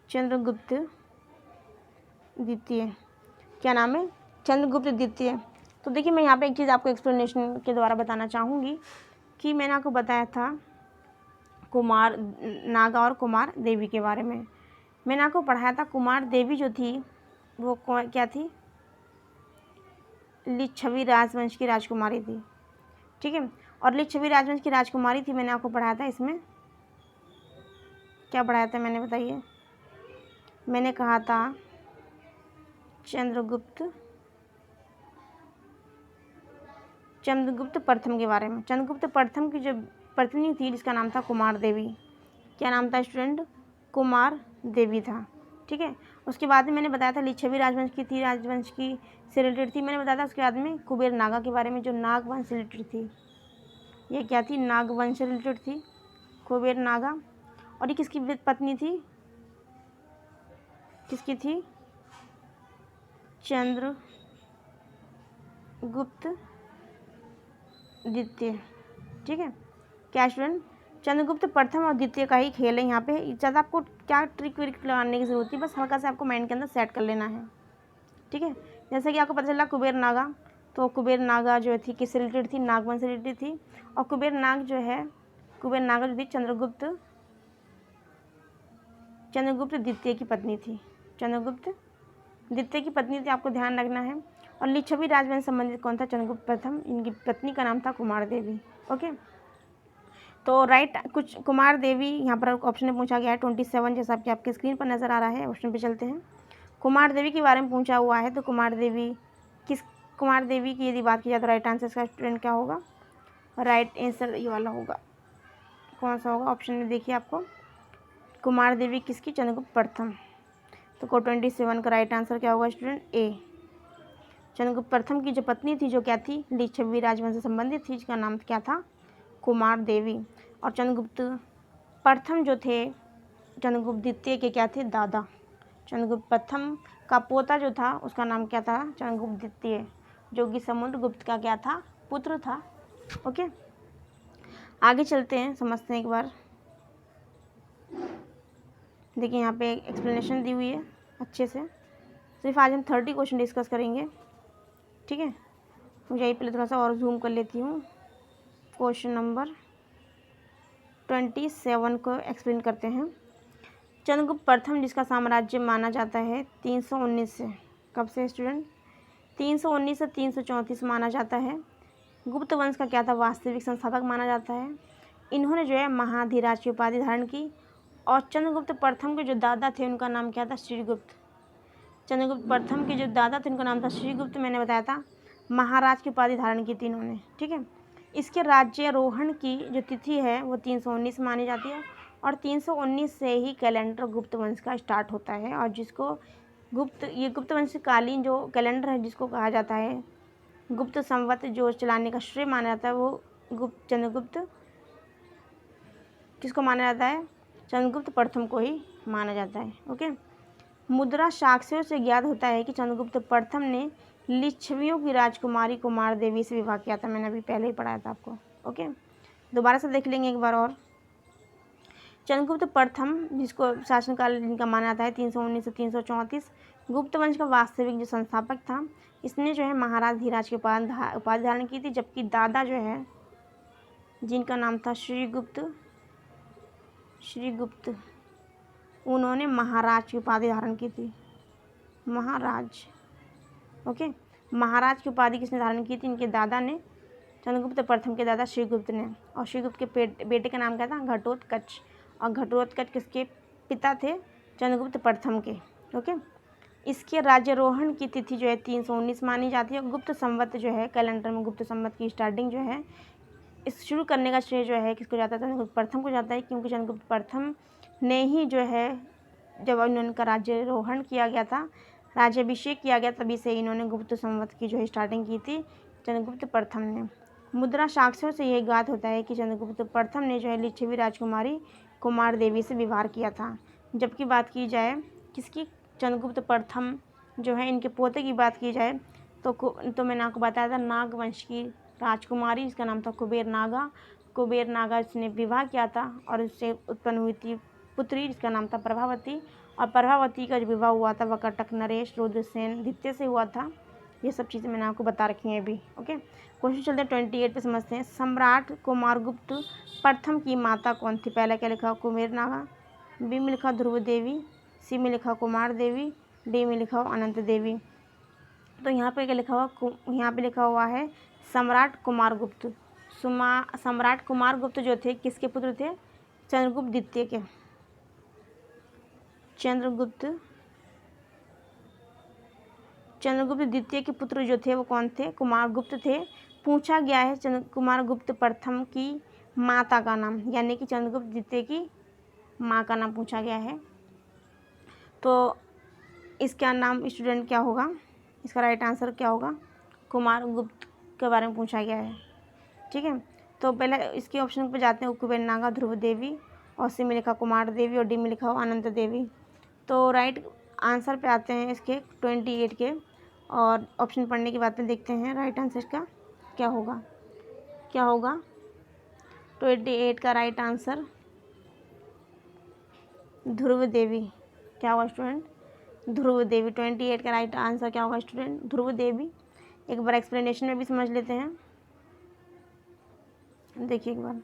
चंद्रगुप्त द्वितीय, क्या नाम है, चंद्रगुप्त द्वितीय। तो देखिए मैं यहाँ पे एक चीज़ आपको एक्सप्लेनेशन के द्वारा बताना चाहूँगी कि मैंने आपको बताया था कुमार नागा और कुमार देवी के बारे में। मैंने आपको पढ़ाया था कुमार देवी जो थी वो क्या थी, लिच्छवी राजवंश की राजकुमारी थी, ठीक है। और लिच्छवी राजवंश की राजकुमारी थी, मैंने आपको पढ़ाया था, इसमें क्या पढ़ाया था मैंने, बताइए, मैंने कहा था चंद्रगुप्त प्रथम के बारे में। चंद्रगुप्त प्रथम की जो पत्नी थी जिसका नाम था कुमार देवी, क्या नाम था स्टूडेंट, कुमार देवी था, ठीक है। उसके बाद में मैंने बताया था लिच्छवी राजवंश की थी, राजवंश की से रिलेटेड थी, मैंने बताया था। उसके बाद में कुबेर नागा के बारे में जो नागवंश से रिलेटेड थी, ये क्या थी, नागवंश से रिलेटेड थी, कुबेर नागा। और ये किसकी पत्नी थी, किसकी थी, चंद्रगुप्त द्वितीय, ठीक है। क्या स्टूडेंट, चंद्रगुप्त प्रथम और द्वितीय का ही खेल है यहाँ पे, ज़्यादा आपको क्या ट्रिक विक लगाने की ज़रूरत है, बस हल्का से आपको माइंड के अंदर सेट कर लेना है, ठीक है। जैसे कि आपको पता चला कुबेर नागा, तो कुबेर नागा जो थी किससे रिलेटेड थी, नागवंश से रिलेटेड थी। और कुबेर नागा जो थी चंद्रगुप्त द्वितीय की पत्नी थी, चंद्रगुप्त द्वितीय की पत्नी थी, आपको ध्यान रखना है। और लिच्छवी राजवंश संबंधित कौन था, चंद्रगुप्त प्रथम, इनकी पत्नी का नाम था कुमार देवी। ओके, तो राइट कुछ कुमार देवी यहाँ पर ऑप्शन में पूछा गया है 27, जैसा कि आपके स्क्रीन पर नज़र आ रहा है। ऑप्शन पे चलते हैं, कुमार देवी के बारे में पूछा हुआ है, तो कुमार देवी की यदि बात की जाए तो राइट आंसर का स्टूडेंट क्या होगा, राइट आंसर ये वाला होगा, कौन सा होगा, ऑप्शन में देखिए आपको, कुमार देवी किसकी, चंद्रगुप्त प्रथम। तो 27 का राइट आंसर क्या होगा स्टूडेंट, ए। चंद्रगुप्त प्रथम की जो पत्नी थी, जो क्या थी, लिच्छवी राजवंश से संबंधित थी, जिसका नाम क्या था, कुमार देवी। और चंद्रगुप्त प्रथम जो थे चंद्रगुप्त द्वितीय के क्या थे, दादा। चंद्रगुप्त प्रथम का पोता जो था उसका नाम क्या था, चंद्रगुप्त द्वितीय, जो कि समुद्रगुप्त का क्या था, पुत्र था। ओके, आगे चलते हैं, समझते हैं एक बार। देखिए यहाँ पे एक्सप्लेनेशन दी हुई है अच्छे से। सिर्फ आज हम 30 क्वेश्चन डिस्कस करेंगे, ठीक है। मुझे यही पहले थोड़ा सा और जूम कर लेती हूँ। क्वेश्चन नंबर 27 को एक्सप्लेन करते हैं। चंद्रगुप्त प्रथम जिसका साम्राज्य माना जाता है 319 से, कब से स्टूडेंट, 319 से 334 माना जाता है। गुप्त वंश का क्या था, वास्तविक संस्थापक माना जाता है। इन्होंने जो है महाधीराज की उपाधि धारण की। और चंद्रगुप्त प्रथम के जो दादा थे उनका नाम क्या था, श्रीगुप्त। चंद्रगुप्त प्रथम के जो दादा थे उनका नाम था श्रीगुप्त, मैंने बताया था। महाराज की उपाधि धारण की थी इन्होंने, ठीक है। इसके राज्यारोहण की जो तिथि है वो 319 मानी जाती है। और 319 से ही कैलेंडर गुप्त वंश का स्टार्ट होता है। और जिसको ये गुप्त वंश कालीन जो कैलेंडर है जिसको कहा जाता है गुप्त संवत, जो चलाने का श्रेय माना जाता है वो चंद्रगुप्त किसको माना जाता है, चंद्रगुप्त प्रथम को ही माना जाता है। ओके। मुद्रा साक्ष्यों से ज्ञात होता है कि चंद्रगुप्त प्रथम ने लिच्छवियों की राजकुमारी कुमार देवी से विवाह किया था। मैंने अभी पहले ही पढ़ाया था आपको। ओके, दोबारा से देख लेंगे एक बार और। चंद्रगुप्त प्रथम जिसको शासनकाल जिनका माना जाता है 319 से 334, गुप्त वंश का वास्तविक जो संस्थापक था, इसने जो है महाराज धीराज की उपाधि धारण की थी। जबकि दादा जो है जिनका नाम था श्रीगुप्त, उन्होंने महाराज की उपाधि धारण की थी। महाराज, ओके। महाराज की उपाधि किसने धारण की थी, इनके दादा ने, चंद्रगुप्त प्रथम के दादा श्रीगुप्त ने। और श्रीगुप्त के बेटे का नाम क्या था, घटोत्कच। और घटोत्कच किसके पिता थे, चंद्रगुप्त प्रथम के। ओके। इसके राज्यारोहण की तिथि जो है 319 मानी जाती है। गुप्त संवत जो है कैलेंडर में, गुप्त संवत की स्टार्टिंग जो है, इस शुरू करने का श्रेय जो है किसको जाता है, चंद्रगुप्त प्रथम को जाता है। क्योंकि चंद्रगुप्त प्रथम ने ही जो है जब उनका राज्यारोहण किया गया था, राज्याभिषेक किया गया, तभी से इन्होंने गुप्त संवत की जो है स्टार्टिंग की थी चंद्रगुप्त प्रथम ने। मुद्रा साक्ष्यों से यह ज्ञात होता है कि चंद्रगुप्त प्रथम ने जो है लिच्छवी राजकुमारी कुमार देवी से विवाह किया था। जबकि बात की जाए किसकी, चंद्रगुप्त प्रथम जो है इनके पोते की बात की जाए तो मैंने आपको बताया था नाग वंश की राजकुमारी जिसका नाम था कुबेर नागा इसने विवाह किया था। और उससे उत्पन्न हुई थी पुत्री जिसका नाम था प्रभावती। और प्रभावती का जो विवाह हुआ था वह कटक नरेश रुद्रसेन द्वितीय से हुआ था। ये सब चीज़ें मैंने आपको बता रखी हैं अभी। ओके, क्वेश्चन चलते हैं 28 पे, समझते हैं। सम्राट कुमारगुप्त प्रथम की माता कौन थी। पहले क्या लिखा, कुबेर नागा। बी में लिखा ध्रुव देवी। सी में लिखा कुमार देवी। डी में लिखा अनंत देवी। तो यहाँ पे क्या लिखा हुआ, यहाँ पे लिखा हुआ है सम्राट कुमारगुप्त। सम्राट कुमारगुप्त जो थे किसके पुत्र थे, चंद्रगुप्त द्वितीय के। चंद्रगुप्त द्वितीय के पुत्र जो थे वो कौन थे, कुमारगुप्त थे। पूछा गया है कुमारगुप्त प्रथम की माता का नाम, यानी कि चंद्रगुप्त द्वितीय की माँ का नाम पूछा गया है। तो इसका नाम स्टूडेंट क्या होगा, इसका राइट आंसर क्या होगा, कुमारगुप्त के बारे में पूछा गया है। ठीक है, तो पहले इसके ऑप्शन पे जाते हैं, कुबेर नागा, ध्रुव देवी, और सी में लिखा कुमार देवी, और डी में लिखा हो अनंत देवी। तो राइट आंसर पे आते हैं इसके 28 के, और ऑप्शन पढ़ने के बाद में देखते हैं राइट आंसर का क्या होगा। 28 का राइट आंसर ध्रुव देवी। क्या होगा स्टूडेंट, ध्रुव देवी। 28 का राइट आंसर क्या होगा स्टूडेंट, ध्रुव देवी। एक बार एक्सप्लेनेशन में भी समझ लेते हैं, देखिए एक बार।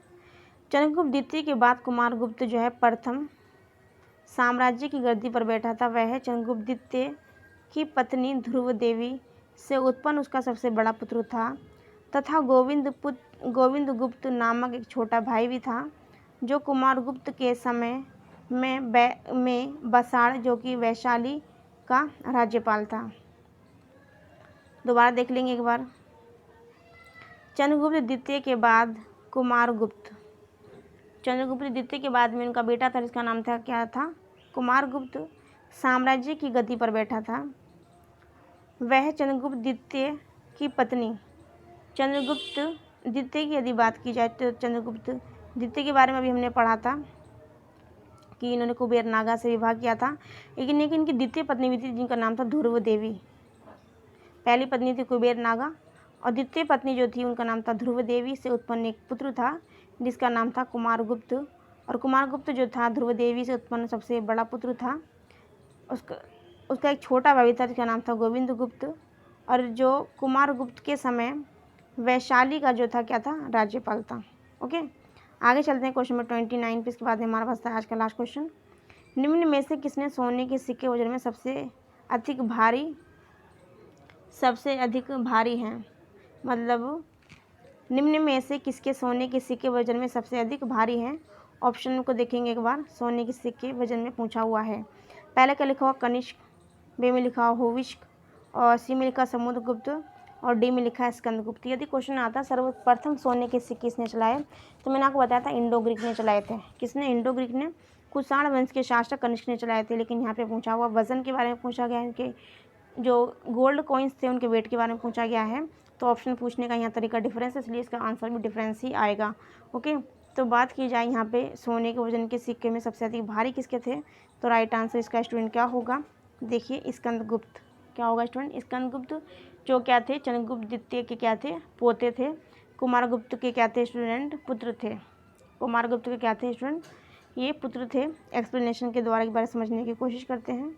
चंद्रगुप्त द्वितीय के बाद कुमारगुप्त जो है प्रथम साम्राज्य की गद्दी पर बैठा था। वह चंद्रगुप्त द्वितीय की पत्नी ध्रुव देवी से उत्पन्न उसका सबसे बड़ा पुत्र था, तथा गोविंदगुप्त नामक एक छोटा भाई भी था, जो कुमारगुप्त के समय में बसाड़ जो कि वैशाली का राज्यपाल था। दोबारा देख लेंगे एक बार। चंद्रगुप्त द्वितीय के बाद चंद्रगुप्त द्वितीय के बाद में उनका बेटा था जिसका नाम था क्या था, कुमारगुप्त, साम्राज्य की गद्दी पर बैठा था। वह चंद्रगुप्त द्वितीय की पत्नी, चंद्रगुप्त द्वितीय की यदि बात की जाए तो चंद्रगुप्त द्वितीय के बारे में अभी हमने पढ़ा था कि इन्होंने कुबेर नागा से विवाह किया था। लेकिन इनकी द्वितीय पत्नी भी थी जिनका नाम था ध्रुव देवी। पहली पत्नी थी कुबेर नागा, और द्वितीय पत्नी जो थी उनका नाम था ध्रुव देवी। से उत्पन्न एक पुत्र था जिसका नाम था कुमारगुप्त। और कुमारगुप्त जो था ध्रुव देवी से उत्पन्न सबसे बड़ा पुत्र था। उसका एक छोटा भाई था जिसका नाम था गोविंदगुप्त। और जो कुमारगुप्त के समय वैशाली का जो था क्या था, राज्यपाल था। ओके, आगे चलते हैं क्वेश्चन नंबर 29 पे। इसके बाद हमारा पास था आज का लास्ट क्वेश्चन। निम्न में से किसने सोने के सिक्के वजन में सबसे अधिक भारी हैं? मतलब निम्न में से किसके सोने के सिक्के वजन में सबसे अधिक भारी हैं? ऑप्शन को देखेंगे एक बार। सोने के सिक्के वजन में पूछा हुआ है। पहले क्या लिखा हुआ? कनिष्क, बी में लिखा हुआ होविष्क, और सी में लिखा समुद्रगुप्त, और डी में लिखा है स्कंदगुप्त। यदि क्वेश्चन आता सर्वप्रथम सोने के सिक्के किसने चलाए, तो मैंने आपको बताया था इंडो ग्रीक ने चलाए थे। किसने? इंडो ग्रीक ने। कुषाण वंश के शासक कनिष्क ने चलाए थे। लेकिन यहाँ पे पूछा हुआ वजन के बारे में पूछा गया है, इनके जो गोल्ड कॉइन्स थे उनके वेट के बारे में पूछा गया है। तो ऑप्शन पूछने का यहाँ तरीका डिफरेंस है, इसलिए इसका आंसर भी डिफरेंस ही आएगा। ओके, तो बात की जाए यहाँ पे सोने के वजन के सिक्के में सबसे अधिक भारी किसके थे, तो राइट आंसर इसका स्टूडेंट क्या होगा? देखिए स्कंदगुप्त। क्या होगा स्टूडेंट? स्कंदगुप्त, जो क्या थे? चंद्रगुप्त द्वितीय के क्या थे? पोते थे। कुमारगुप्त के क्या थे स्टूडेंट? पुत्र थे। कुमारगुप्त के क्या थे स्टूडेंट? ये पुत्र थे। एक्सप्लेनेशन के द्वारा एक बार समझने की कोशिश करते हैं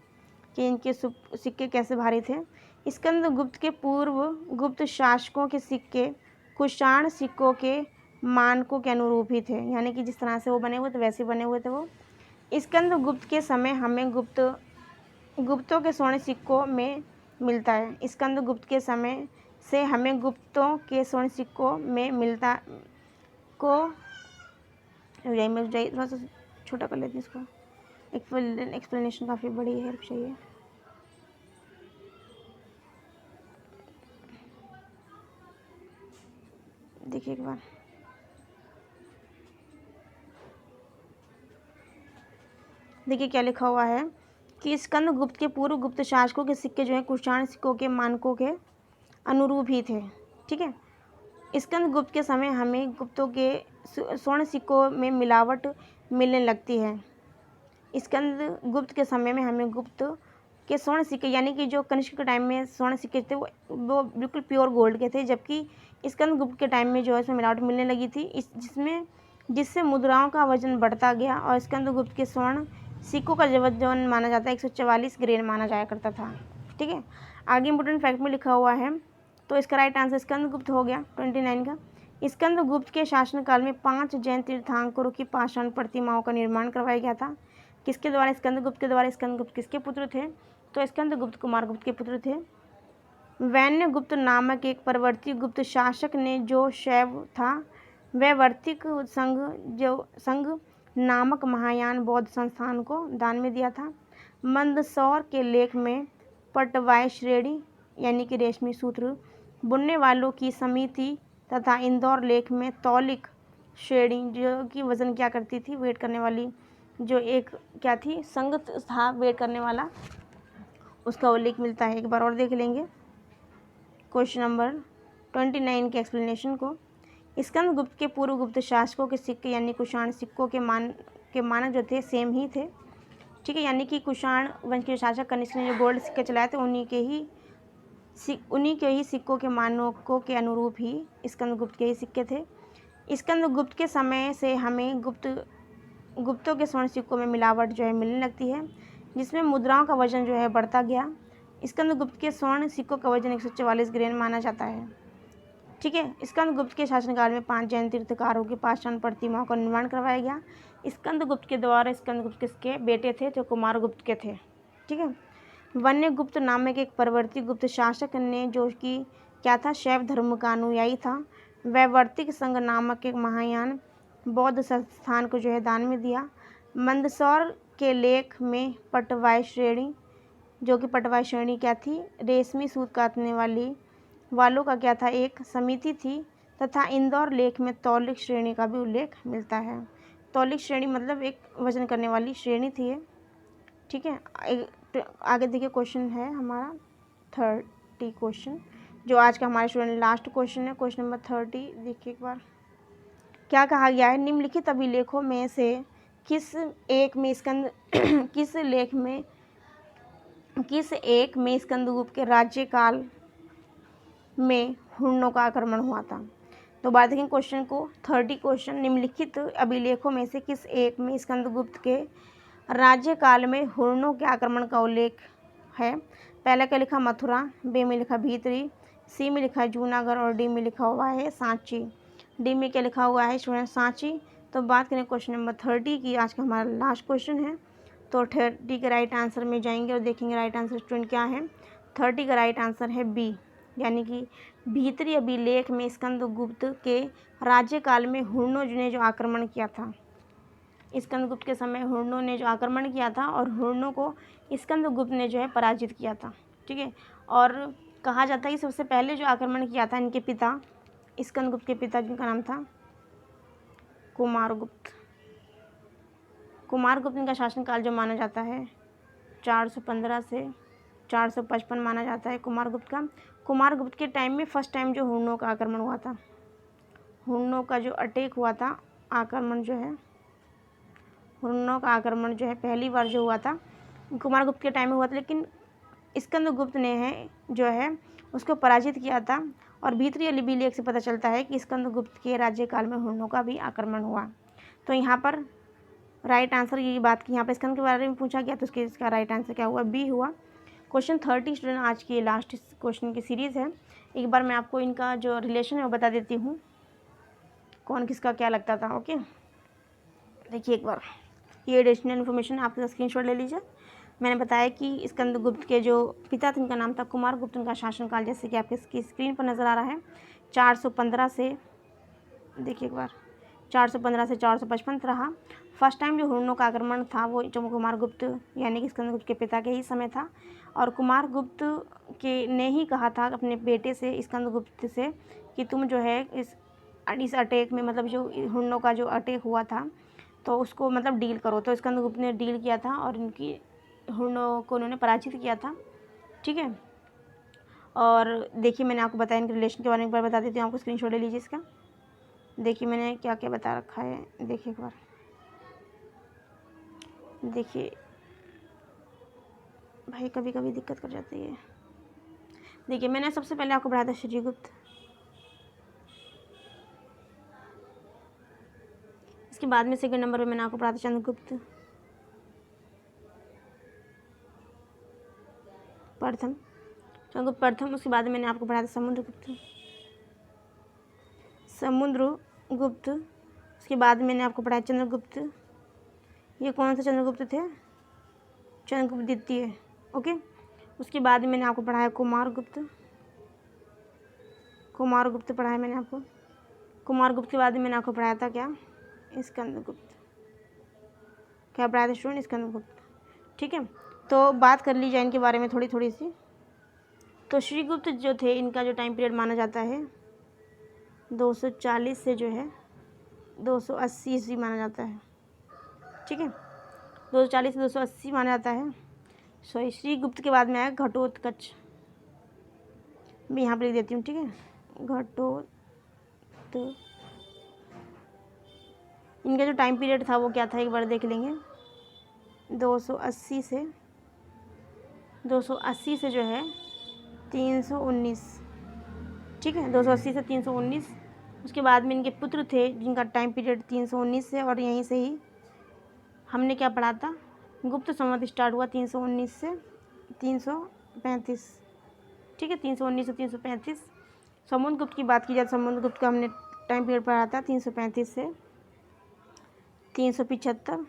कि इनके सिक्के कैसे भारी थे। स्कंदगुप्त के पूर्व गुप्त शासकों के सिक्के कुषाण सिक्कों के मानकों के अनुरूप ही थे, यानी कि जिस तरह से वो बने हुए थे वैसे बने हुए थे वो। स्कंदगुप्त के समय हमें गुप्तों के स्वर्ण सिक्कों में मिलता है। स्कंदगुप्त के समय से हमें गुप्तों के स्वर्ण सिक्कों में मिलता को थोड़ा सा छोटा कर लेते हैं इसको। एक्सप्लेनेशन काफ़ी बड़ी है, हेल्प चाहिए। देखिए एक बार, देखिए क्या लिखा हुआ है कि स्कंदगुप्त के पूर्व गुप्त शासकों के सिक्के जो हैं कुषाण सिक्कों के मानकों के अनुरूप ही थे। ठीक है, स्कंदगुप्त के समय हमें गुप्तों के स्वर्ण सिक्कों में मिलावट मिलने लगती है। स्कंदगुप्त के समय में हमें गुप्त के स्वर्ण सिक्के, यानी कि जो कनिष्क के टाइम में स्वर्ण सिक्के थे वो बिल्कुल प्योर गोल्ड के थे, जबकि स्कंदगुप्त के टाइम में जो है इसमें मिलावट मिलने लगी थी, जिससे मुद्राओं का वजन बढ़ता गया और स्कंदगुप्त के स्वर्ण सिक्कों का वजन माना जाता है 144 ग्रेन माना जाया करता था। ठीक है, आगे इंपोर्टेंट फैक्ट में लिखा हुआ है, तो इसका राइट आंसर स्कंदगुप्त हो गया 29 का। स्कंदगुप्त के शासनकाल में 5 जैन तीर्थंकरों की पाषाण प्रतिमाओं का निर्माण करवाया गया था। किसके द्वारा? स्कंदगुप्त के द्वारा। स्कंदगुप्त किसके पुत्र थे? तो स्कंदगुप्त कुमारगुप्त के पुत्र थे। वैन्यगुप्त नामक एक परवर्ती गुप्त शासक ने जो शैव था वह वर्तिक संघ नामक महायान बौद्ध संस्थान को दान में दिया था। मंदसौर के लेख में पटवाई श्रेणी यानी कि रेशमी सूत्र बुनने वालों की समिति तथा इंदौर लेख में तौलिक श्रेणी जो कि वजन क्या करती थी, वेट करने वाली, जो एक क्या थी, संघ था वेट करने वाला, उसका उल्लेख मिलता है। एक बार और देख लेंगे क्वेश्चन नंबर 29 के एक्सप्लेनेशन को। स्कंदगुप्त के पूर्व गुप्त शासकों के सिक्के यानी कुषाण सिक्कों के मानक जो थे सेम ही थे। ठीक है, यानी कि कुषाण वंश के शासक कनिष्क ने जो गोल्ड सिक्के चलाए थे उन्हीं के ही सिक्कों के मानकों के अनुरूप ही स्कंदगुप्त के ही सिक्के थे। स्कंदगुप्त के समय से हमें गुप्तों के स्वर्ण सिक्कों में मिलावट जो है मिलने लगती है, जिसमें मुद्राओं का वजन जो है बढ़ता गया। स्कंदगुप्त के स्वर्ण सिक्कों का वजन 144 ग्रेन माना जाता है। ठीक है, स्कंदगुप्त के शासनकाल में 5 जैन तीर्थंकरों की पाषाण प्रतिमाओं का निर्माण करवाया गया। स्कंदगुप्त के द्वारा स्कंदगुप्त किसके बेटे थे? जो कुमारगुप्त के थे। ठीक है, वन्यगुप्त नामक एक परवर्ती गुप्त शासक ने जो कि क्या था, शैव धर्म का अनुयायी था, वह वर्तिक संघ नामक एक महायान बौद्ध संस्थान को जो है दान में दिया। मंदसौर के लेख में पटवाई श्रेणी, जो कि पटवाई श्रेणी क्या थी, रेशमी सूत काटने वालों का क्या था, एक समिति थी, तथा इंदौर लेख में तौलिक श्रेणी का भी उल्लेख मिलता है। तौलिक श्रेणी मतलब एक वजन करने वाली श्रेणी थी ये। ठीक है, आगे देखिए क्वेश्चन है हमारा 30 क्वेश्चन, जो आज का हमारे स्टूडेंट लास्ट क्वेश्चन है, क्वेश्चन नंबर 30। देखिए एक बार क्या कहा गया है, निम्नलिखित अभिलेखों में से किस एक में स्कंदगुप्त के राज्यकाल में हुर्णों का आक्रमण हुआ था। तो बात देखें क्वेश्चन को, 30 क्वेश्चन, निम्नलिखित अभिलेखों में से किस एक में स्कंदगुप्त के राज्यकाल में हुर्णों के आक्रमण का उल्लेख है? पहला क्या लिखा, मथुरा, बी में लिखा भीतरी, सी में लिखा जूनागढ़ और डी में लिखा हुआ है सांची। डी में क्या लिखा हुआ है स्टूडेंट? सांची। तो बात करें क्वेश्चन नंबर 30 की, आज का हमारा लास्ट क्वेश्चन है। तो 30 के राइट आंसर में जाएंगे और देखेंगे राइट आंसर स्टूडेंट क्या है। 30 का राइट आंसर है बी, यानी कि भीतरी अभिलेख में स्कंदगुप्त के राज्यकाल में हुर्णों ने जो आक्रमण किया था, स्कंदगुप्त के समय हुर्णों ने जो आक्रमण किया था और हुर्णों को स्कंदगुप्त ने जो है पराजित किया था। ठीक है, और कहा जाता है कि सबसे पहले जो आक्रमण किया था इनके पिता, स्कंदगुप्त के पिता जिनका नाम था कुमारगुप्त। कुमारगुप्त इनका शासनकाल जो माना जाता है 415 से 455 माना जाता है कुमारगुप्त का। कुमारगुप्त के टाइम में फर्स्ट टाइम जो हुर्णों का आक्रमण हुआ था, हुर्णों का जो अटैक हुआ था, आक्रमण जो है, हुर्णों का आक्रमण जो है पहली बार जो हुआ था कुमारगुप्त के टाइम में हुआ था, लेकिन स्कंदगुप्त ने है जो है उसको पराजित किया था। और भीतरी अभिलेख से पता चलता है कि स्कंदगुप्त के राज्यकाल में हुर्णों का भी आक्रमण हुआ। तो यहाँ पर राइट आंसर ये बात की, यहाँ पर स्कंद के बारे में पूछा गया तो इसका राइट आंसर क्या हुआ, बी हुआ। क्वेश्चन 30 स्टूडेंट आज की लास्ट क्वेश्चन की सीरीज़ है। एक बार मैं आपको इनका जो रिलेशन है वो बता देती हूँ, कौन किसका क्या लगता था। ओके, देखिए एक बार ये एडिशनल इन्फॉर्मेशन आपका स्क्रीनशॉट ले लीजिए। मैंने बताया कि स्कंदगुप्त के जो पिता थे उनका नाम था कुमारगुप्त। उनका शासनकाल जैसे कि आपके स्क्रीन पर नज़र आ रहा है 415 से, देखिए एक बार 415 से 455 रहा। फर्स्ट टाइम जो हुर्णों का आक्रमण था वो जो कुमारगुप्त यानी कि स्कंदगुप्त के पिता के ही समय था। और कुमारगुप्त के ने ही कहा था अपने बेटे से स्कंदगुप्त से कि तुम जो है इस अटैक में, मतलब जो हुर्णों का जो अटैक हुआ था तो उसको मतलब डील करो। तो स्कंदगुप्त ने डील किया था और इनकी हुर्णों को उन्होंने पराजित किया था। ठीक है, और देखिए मैंने आपको बताया इनके रिलेशन के बारे में एक बार बता देती हूँ, आपको स्क्रीनशॉट ले लीजिए इसका। देखिए मैंने क्या क्या बता रखा है, देखिए एक बार, देखिए भाई कभी कभी दिक्कत कर जाती है। देखिए मैंने सबसे पहले आपको पढ़ाया था श्रीगुप्त, इसके बाद में सेकंड नंबर पे मैंने आपको पढ़ाया था चंद्रगुप्त प्रथम, चंद्रगुप्त प्रथम। उसके बाद मैंने आपको पढ़ाया था समुद्रगुप्त। उसके बाद मैंने आपको पढ़ाया चंद्रगुप्त। ये कौन सा चंद्रगुप्त थे, चंद्रगुप्त द्वितीय। ओके, उसके बाद मैंने आपको पढ़ाया कुमारगुप्त, कुमारगुप्त पढ़ाया मैंने आपको। कुमारगुप्त के बाद मैंने आपको पढ़ाया था क्या, स्कंदगुप्त। क्या पढ़ाया था स्टूडेंट, स्कंदगुप्त। ठीक है, तो बात कर ली जाए इनके बारे में थोड़ी थोड़ी सी। तो श्रीगुप्त जो थे इनका जो टाइम पीरियड माना जाता है 240 से जो है 280 ईस्वी माना जाता है। ठीक है, 240 से 280 माना जाता है। सॉरी, श्रीगुप्त के बाद में आया घटोत्कच, मैं यहाँ पर लिख देती हूँ। ठीक है, इनका जो टाइम पीरियड था वो क्या था एक बार देख लेंगे। 280 से जो है 319। ठीक है, 280 से 319। उसके बाद में इनके पुत्र थे जिनका टाइम पीरियड 319 से, और यहीं से ही हमने क्या पढ़ा था, गुप्त संवत स्टार्ट हुआ 319 से 335। ठीक है, 319 से 335। समुद्रगुप्त की बात की जाए, समुद्रगुप्त का हमने टाइम पीरियड पढ़ा था 335 से 375,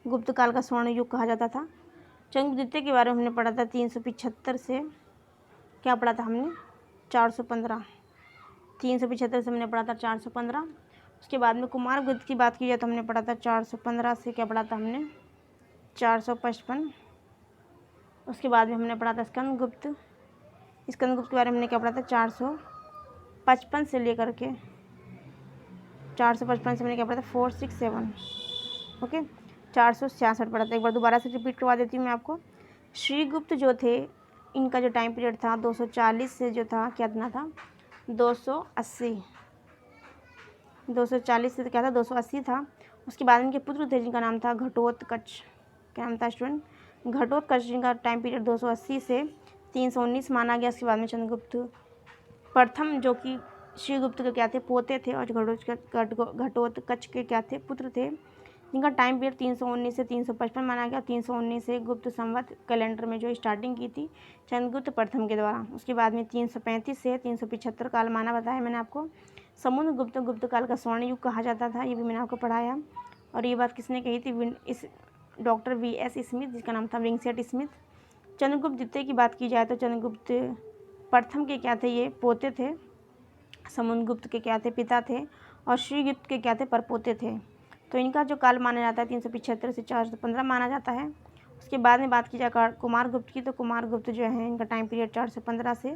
गुप्त काल का स्वर्ण युग कहा जाता था। चंद्रगुप्त द्वितीय के बारे में हमने पढ़ा था 375 से, क्या पढ़ा था हमने, 415। 375 से हमने पढ़ा था 415। उसके बाद में कुमारगुप्त की बात की जाए तो हमने पढ़ा था 415 से, क्या पढ़ा था हमने, 455। उसके बाद में हमने पढ़ा था स्कंदगुप्त। स्कंदगुप्त के बारे में हमने क्या पढ़ा था, 455 से लेकर के 455 से हमने क्या पढ़ा था 467। ओके, 466 पढ़ा था। एक बार दोबारा से रिपीट करवा देती हूँ मैं आपको। श्रीगुप्त जो थे इनका जो टाइम पीरियड था 240 से जो था क्या था 280। 240 से क्या था 280 था। उसके बाद इनके पुत्र थे जिनका नाम था घटोत्कच। क्या नाम था स्टूडेंट, घटोत्कच, जिनका टाइम पीरियड 280 से 319 माना गया। उसके बाद में चंद्रगुप्त प्रथम जो कि श्रीगुप्त के क्या थे, पोते थे, और घटोत्कच के क्या थे, पुत्र थे, जिनका टाइम पीरियड 319 से 355 माना गया। 319 से गुप्त संवत कैलेंडर में जो स्टार्टिंग की थी चंद्रगुप्त प्रथम के द्वारा। उसके बाद में 335 से 375 काल माना, बताया मैंने आपको। समुद्रगुप्त गुप्त काल का स्वर्ण युग कहा जाता था, ये भी मैंने आपको पढ़ाया। और ये बात किसने कही थी, इस डॉक्टर वी.एस. स्मिथ, जिसका नाम था विंसेंट स्मिथ। चंद्रगुप्त द्वितीय की बात की जाए तो चंद्रगुप्त प्रथम के क्या थे, ये पोते थे। समुद्रगुप्त के क्या थे, पिता थे। और श्रीगुप्त के क्या थे, परपोते थे। तो इनका जो काल माना जाता है 375 से 415 माना जाता है। उसके बाद में बात की जाए कुमारगुप्त की, तो कुमारगुप्त जो है इनका टाइम पीरियड 415 से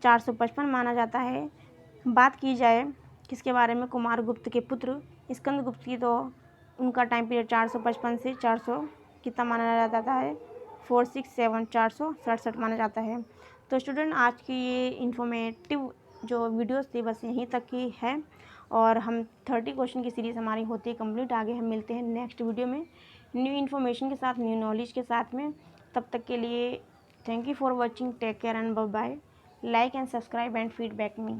455 माना जाता है। बात की जाए किसके बारे में, कुमारगुप्त के पुत्र स्कंदगुप्त की, तो उनका टाइम पीरियड 455 से 400 कितना माना जाता है, 467 467 माना जाता है। तो स्टूडेंट आज की ये इन्फॉर्मेटिव जो वीडियोस थी बस यहीं तक की है, और हम 30 क्वेश्चन की सीरीज़ हमारी होती है कंप्लीट। आगे हम मिलते हैं नेक्स्ट वीडियो में न्यू इन्फॉर्मेशन के साथ, न्यू नॉलेज के साथ में। तब तक के लिए thank you for watching, take care and bye bye. Like and subscribe and feedback me.